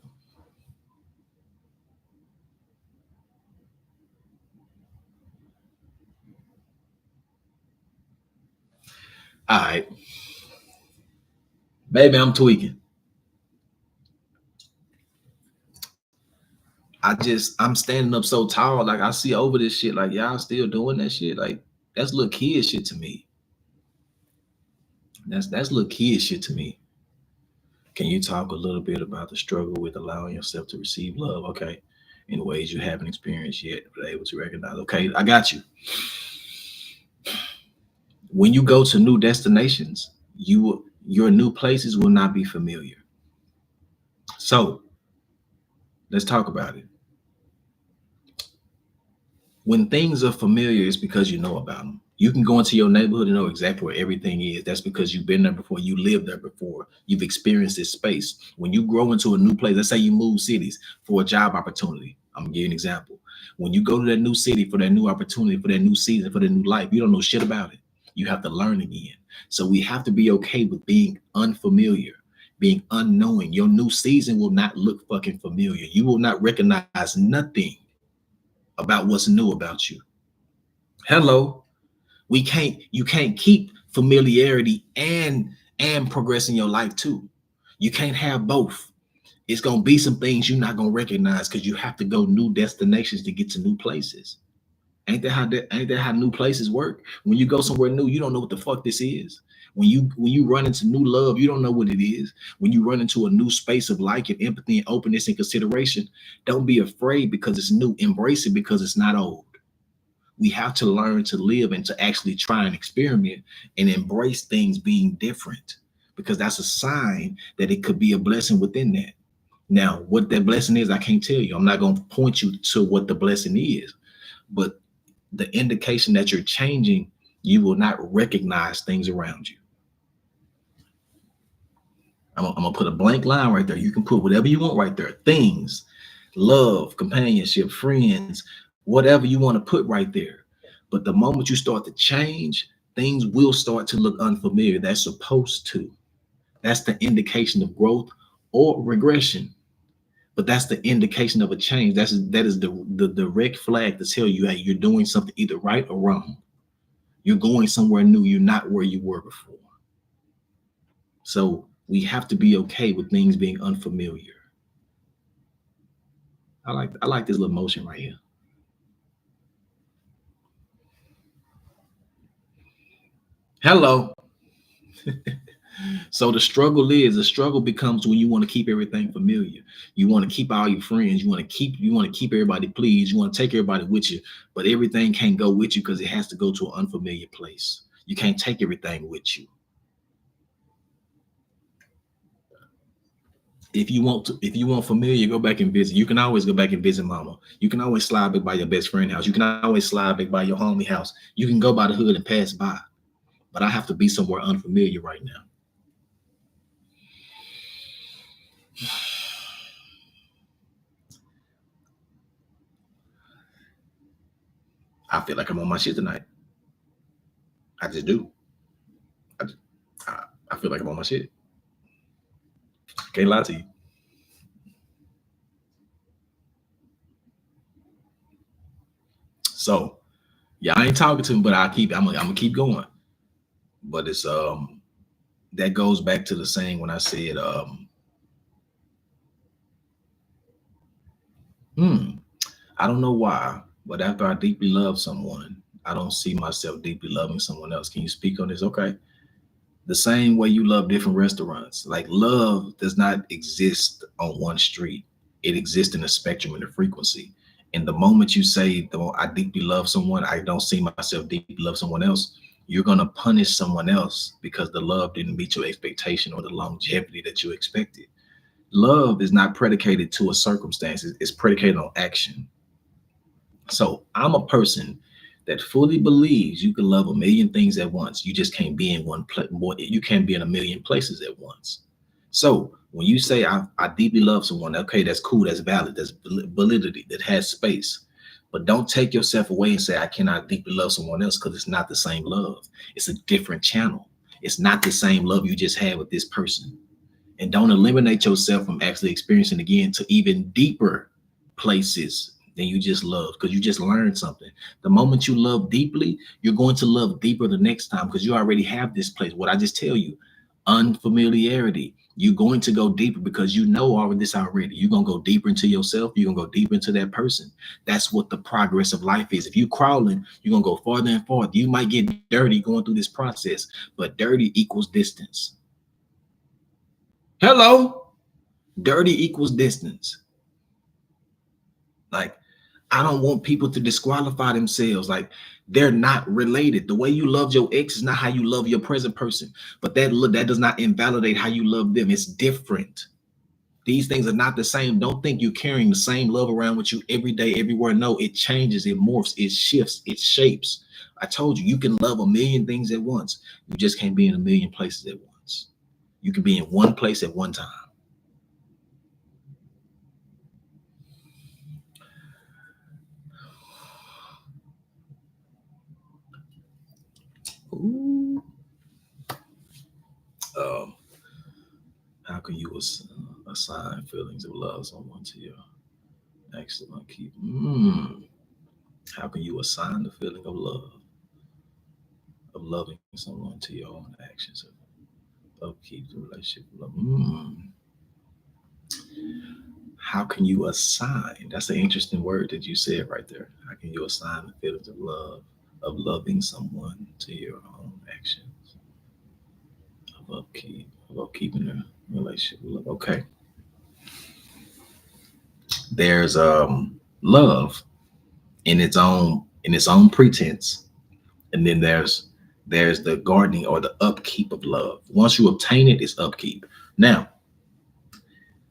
All right. Baby, I'm tweaking. I'm standing up so tall. Like I see over this shit. Like y'all still doing that shit. Like that's little kid shit to me. That's little kid shit to me. Can you talk a little bit about the struggle with allowing yourself to receive love? Okay. In ways you haven't experienced yet, but able to recognize. Okay, I got you. When you go to new destinations, your new places will not be familiar. So let's talk about it. When things are familiar, it's because you know about them. You can go into your neighborhood and know exactly where everything is. That's because you've been there before. You lived there before. You've experienced this space. When you grow into a new place, let's say you move cities for a job opportunity. I'm gonna give you an example. When you go to that new city for that new opportunity, for that new season, for that new life, you don't know shit about it. You have to learn again. So we have to be okay with being unfamiliar, being unknowing. Your new season will not look fucking familiar. You will not recognize nothing about what's new about you. Hello. You can't keep familiarity and progressing your life too. You can't have both. It's gonna be some things you're not gonna recognize because you have to go new destinations to get to new places. Ain't that how new places work? When you go somewhere new, you don't know what the fuck this is. When you run into new love, you don't know what it is. When you run into a new space of like and empathy and openness and consideration, don't be afraid because it's new. Embrace it because it's not old. We have to learn to live and to actually try and experiment and embrace things being different because that's a sign that it could be a blessing within that. Now, what that blessing is, I can't tell you. I'm not going to point you to what the blessing is, but the indication that you're changing, you will not recognize things around you. I'm gonna put a blank line right there. You can put whatever you want right there. Things, love, companionship, friends, whatever you want to put right there. But the moment you start to change, things will start to look unfamiliar. That's supposed to. That's the indication of growth or regression. But that's the indication of a change. That is the direct flag to tell you, hey, you're doing something either right or wrong. You're going somewhere new. You're not where you were before. So we have to be okay with things being unfamiliar. I like this little motion right here. Hello. So the struggle becomes when you want to keep everything familiar. You want to keep all your friends. You want to keep everybody pleased. You want to take everybody with you, but everything can't go with you because it has to go to an unfamiliar place. You can't take everything with you. If you want familiar, go back and visit. You can always go back and visit mama. You can always slide back by your best friend house. You can always slide back by your homie house. You can go by the hood and pass by. But I have to be somewhere unfamiliar right now. I feel like I'm on my shit tonight. I just do. I, just, I feel like I'm on my shit. Can't lie to you. So yeah, I ain't talking to him, but I'm gonna keep going. But it's that goes back to the saying when I said hmm, I don't know why, but after I deeply love someone, I don't see myself deeply loving someone else. Can you speak on this? Okay. The same way you love different restaurants. Like love does not exist on one street. It exists in a spectrum and a frequency. And the moment you say, I deeply love someone, I don't see myself deeply love someone else, you're going to punish someone else because the love didn't meet your expectation or the longevity that you expected. Love is not predicated to a circumstance, it's predicated on action. So I'm a person that fully believes you can love a million things at once. You just can't be in one place. You can't be in a million places at once. So when you say I deeply love someone, okay, that's cool, that's valid, that's validity, that has space. But don't take yourself away and say, I cannot deeply love someone else, because it's not the same love. It's a different channel. It's not the same love you just had with this person. And don't eliminate yourself from actually experiencing again to even deeper places than you just love, because you just learned something. The moment you love deeply, you're going to love deeper the next time, because you already have this place. What I just tell you, unfamiliarity. You're going to go deeper because you know all of this already. You're going to go deeper into yourself. You're going to go deeper into that person. That's what the progress of life is. If you're crawling, you're going to go farther and farther. You might get dirty going through this process, but dirty equals distance. Hello? Dirty equals distance. Like, I don't want people to disqualify themselves. Like, they're not related. The way you love your ex is not how you love your present person. But that does not invalidate how you love them. It's different. These things are not the same. Don't think you're carrying the same love around with you every day, everywhere. No, it changes, it morphs, it shifts, it shapes. I told you, you can love a million things at once. You just can't be in a million places at once. You can be in one place at one time. Ooh. How can you assign feelings of love someone to your excellent keep? How can you assign the feeling of love, of loving someone to your own actions, of keep the relationship of love? How can you assign? That's an interesting word that you said right there. How can you assign the feelings of love, of loving someone to your own actions, of keeping the relationship of love? Okay. There's love in its own pretense, and then there's the gardening or the upkeep of love. Once you obtain it, it's upkeep. Now,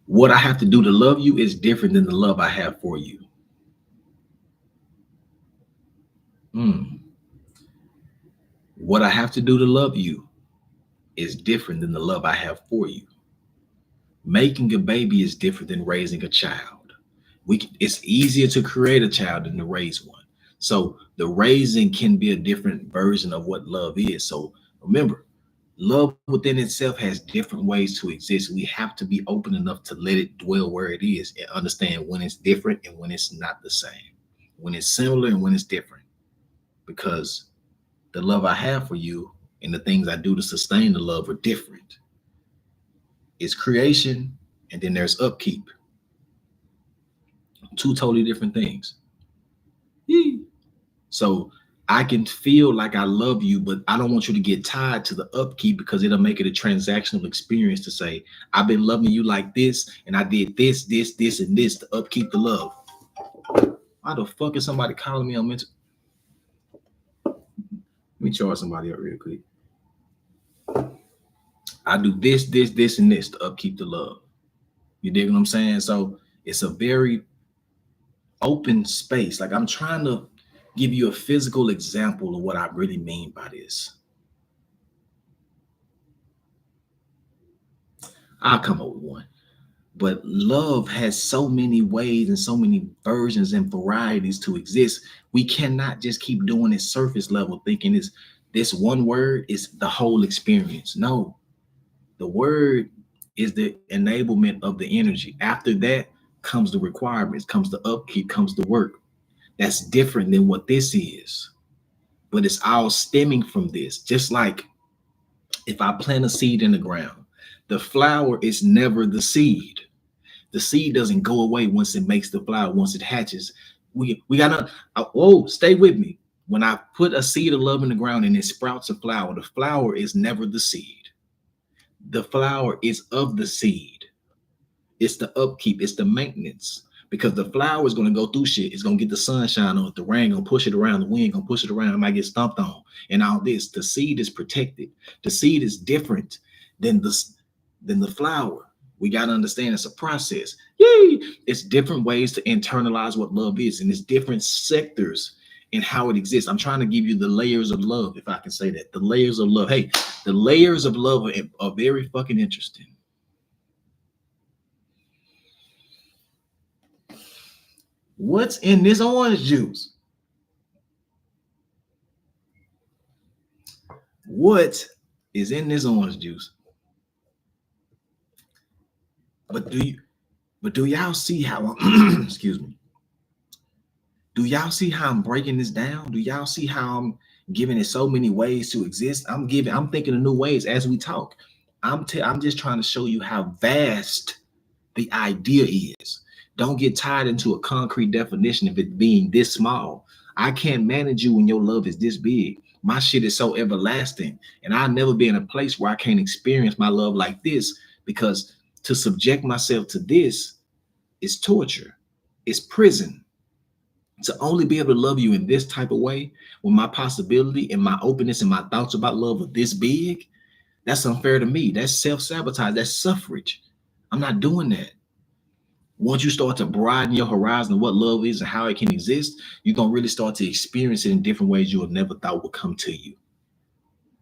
what I have to do to love you is different than the love I have for you. What I have to do to love you is different than the love I have for you. Making a baby is different than raising a child. It's easier to create a child than to raise one. So the raising can be a different version of what love is. So remember, love within itself has different ways to exist. We have to be open enough to let it dwell where it is and understand when it's different and when it's not the same, when it's similar and when it's different. Because the love I have for you and the things I do to sustain the love are different. It's creation, and then there's upkeep. Two totally different things. So I can feel like I love you, but I don't want you to get tied to the upkeep, because it'll make it a transactional experience to say, I've been loving you like this, and I did this, and this to upkeep the love. Why the fuck is somebody calling me on mental? Let me charge somebody up real quick. I do this, and this to upkeep the love. You dig what I'm saying? So it's a very open space. Like, I'm trying to give you a physical example of what I really mean by this. I'll come up with one. But love has so many ways and so many versions and varieties to exist. We cannot just keep doing it surface level, thinking this one word is the whole experience. No, the word is the enablement of the energy. After that comes the requirements, comes the upkeep, comes the work. That's different than what this is. But it's all stemming from this. Just like if I plant a seed in the ground, the flower is never the seed. The seed doesn't go away once it makes the flower, once it hatches. We gotta, stay with me. When I put a seed of love in the ground and it sprouts a flower, the flower is never the seed. The flower is of the seed. It's the upkeep, it's the maintenance. Because the flower is going to go through shit. It's going to get the sunshine on it. The rain going to push it around. The wind going to push it around. It might get stomped on. And all this. The seed is protected. The seed is different than the flower. We got to understand it's a process. Yay! It's different ways to internalize what love is. And it's different sectors in how it exists. I'm trying to give you the layers of love, if I can say that. The layers of love. Hey, the layers of love are very fucking interesting. What's in this orange juice? What is in this orange juice? But do y'all see how excuse me? Do y'all see how I'm breaking this down? Do y'all see how I'm giving it so many ways to exist? I'm thinking of new ways as we talk. I'm just trying to show you how vast the idea is. Don't get tied into a concrete definition of it being this small. I can't manage you when your love is this big. My shit is so everlasting, and I'll never be in a place where I can't experience my love like this, because to subject myself to this is torture. It's prison. To only be able to love you in this type of way, when my possibility and my openness and my thoughts about love are this big, that's unfair to me. That's self-sabotage. That's suffrage. I'm not doing that. Once you start to broaden your horizon of what love is and how it can exist, you're going to really start to experience it in different ways you have never thought would come to you.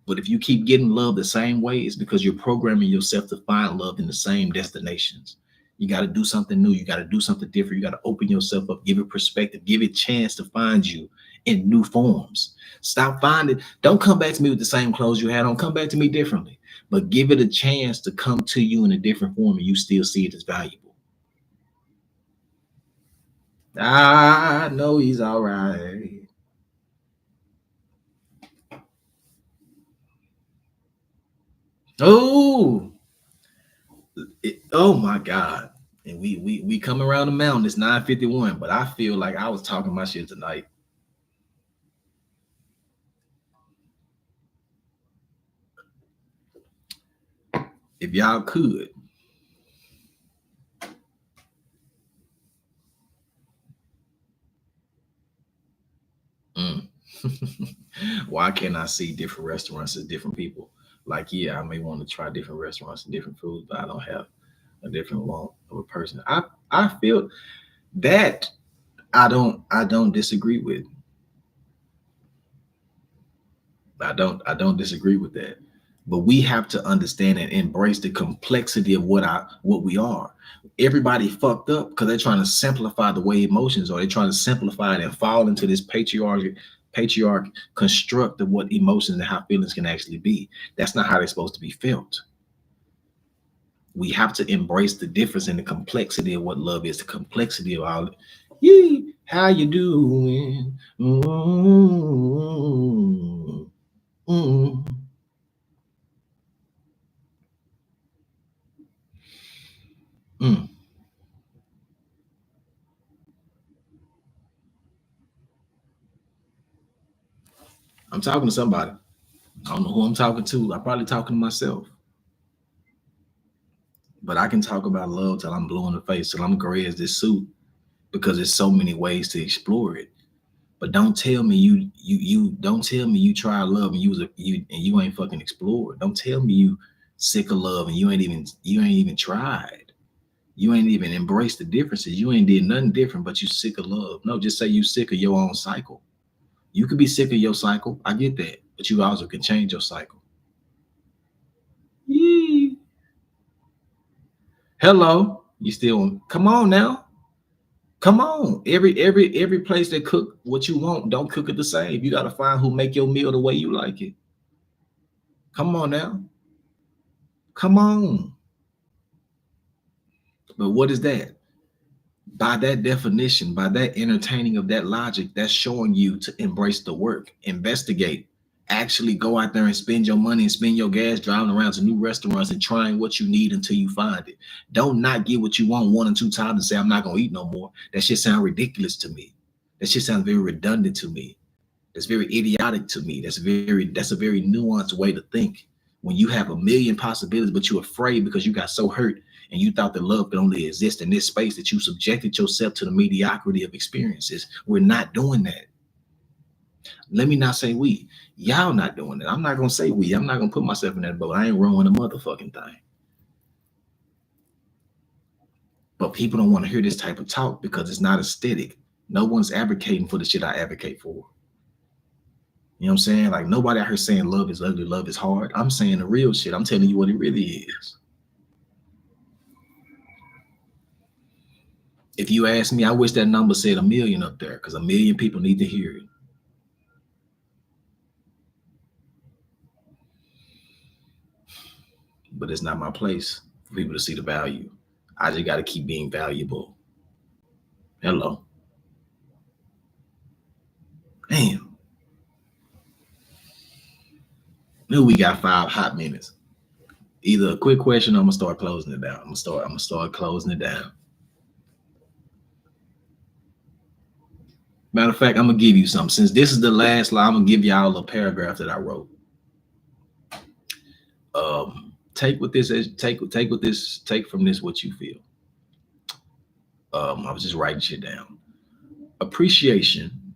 But if you keep getting love the same way, it's because you're programming yourself to find love in the same destinations. You got to do something new. You got to do something different. You got to open yourself up, give it perspective, give it chance to find you in new forms. Stop finding, don't come back to me with the same clothes you had on. Come back to me differently, but give it a chance to come to you in a different form, and you still see it as valuable. I know he's all right. Oh, oh my God. And we come around the mountain. It's 9:51, but I feel like I was talking my shit tonight. If y'all could, mm. Why can't I see different restaurants as different people? Like, yeah, I may want to try different restaurants and different foods, but I don't have a different want of a person. I feel that I don't disagree with. I don't disagree with that. But we have to understand and embrace the complexity of what we are. Everybody fucked up because they're trying to simplify the way emotions are. They're trying to simplify it and fall into this patriarch construct of what emotions and how feelings can actually be. That's not how they're supposed to be felt. We have to embrace the difference in the complexity of what love is, the complexity of all. Yee, how you doing? Mm-hmm. Mm-hmm. Mm. I'm talking to somebody. I don't know who I'm talking to. I'm probably talking to myself. But I can talk about love till I'm blue in the face, till I'm gray as this suit, because there's so many ways to explore it. But don't tell me you don't tell me you try love and you ain't fucking explored. Don't tell me you sick of love and you ain't even tried. You ain't even embraced the differences. You ain't did nothing different, but you sick of love. No, just say you sick of your own cycle. You could be sick of your cycle. I get that, but you also can change your cycle. Yee. Hello, you still come on now? Come on. Every place that cook what you want, don't cook it the same. You got to find who make your meal the way you like it. Come on now. Come on. But what is that? By that definition, by that entertaining of that logic, that's showing you to embrace the work, investigate, actually go out there and spend your money and spend your gas driving around to new restaurants and trying what you need until you find it. Don't not get what you want one and two times and say, I'm not going to eat no more. That shit sounds ridiculous to me. That shit sounds very redundant to me. That's very idiotic to me. That's a very nuanced way to think. When you have a million possibilities, but you're afraid because you got so hurt and you thought that love could only exist in this space, that you subjected yourself to the mediocrity of experiences. We're not doing that. Let me not say we. Y'all not doing it. I'm not gonna say we. I'm not gonna put myself in that boat. I ain't rowing a motherfucking thing. But people don't want to hear this type of talk because it's not aesthetic. No one's advocating for the shit I advocate for. You know what I'm saying? Like, nobody out here saying love is ugly, love is hard. I'm saying the real shit. I'm telling you what it really is. If you ask me, I wish that number said 1 million up there, because 1 million people need to hear it. But it's not my place for people to see the value. I just got to keep being valuable. Hello. Damn. Knew we got 5 hot minutes. Either a quick question or I'm gonna start closing it down. I'm gonna start closing it down. Matter of fact, I'm gonna give you something. Since this is the last line, I'm gonna give y'all a paragraph that I wrote. Take from this what you feel. I was just writing shit down. Appreciation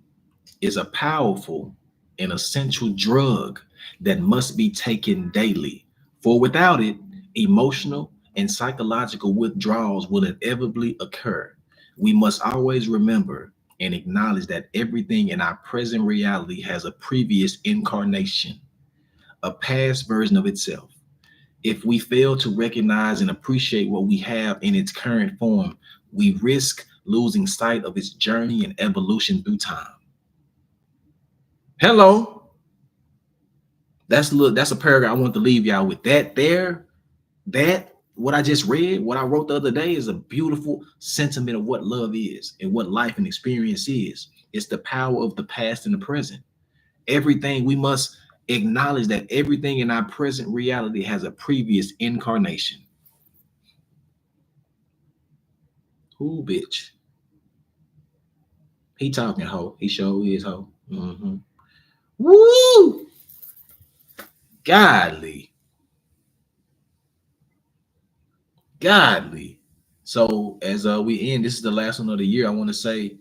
is a powerful and essential drug that must be taken daily. For without it, emotional and psychological withdrawals will inevitably occur. We must always remember and acknowledge that everything in our present reality has a previous incarnation, a past version of itself. If we fail to recognize and appreciate what we have in its current form, we risk losing sight of its journey and evolution through time. Hello. That's a paragraph I want to leave y'all with. That what I just read, what I wrote the other day, is a beautiful sentiment of what love is and what life and experience is. It's the power of the past and the present. Everything, we must acknowledge that everything in our present reality has a previous incarnation. Who, bitch? He talking, ho. He sure is, ho. Mm-hmm. Woo! Godly. So as we end, this is the last one of the year. I want to say,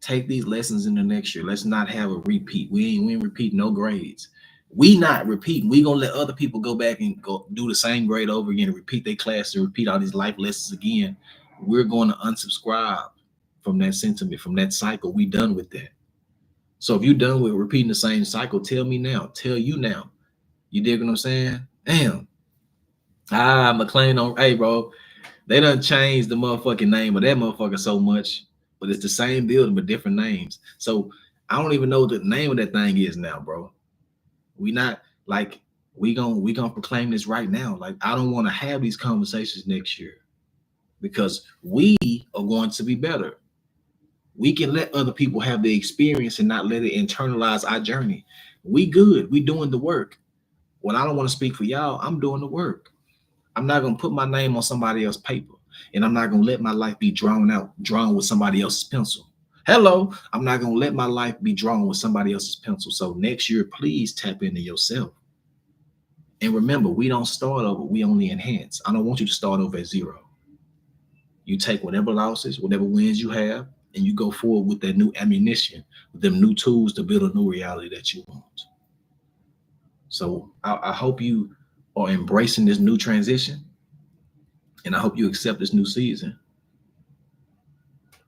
take these lessons in the next year. Let's not have a repeat. We ain't repeat no grades. We not repeating. We gonna let other people go back and go do the same grade over again and repeat their class and repeat all these life lessons again. We're going to unsubscribe from that sentiment, from that cycle. We done with that. So if you done with repeating the same cycle, tell me now. Tell you now. You dig what I'm saying? Damn. McLean on. Hey, bro. They done changed the motherfucking name of that motherfucker so much, but it's the same building but different names. So I don't even know what the name of that thing is now, bro. We not like we gonna proclaim this right now. Like, I don't want to have these conversations next year because we are going to be better. We can let other people have the experience and not let it internalize our journey. We good. We doing the work. When I don't want to speak for y'all, I'm doing the work. I'm not going to put my name on somebody else's paper, and I'm not going to let my life be drawn with somebody else's pencil. Hello, I'm not going to let my life be drawn with somebody else's pencil. So next year, please tap into yourself. And remember, we don't start over, we only enhance. I don't want you to start over at zero. You take whatever losses, whatever wins you have, and you go forward with that new ammunition, with them new tools to build a new reality that you want. So I hope you are embracing this new transition, and I hope you accept this new season,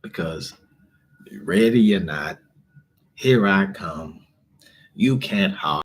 because ready or not, here I come. You can't hide.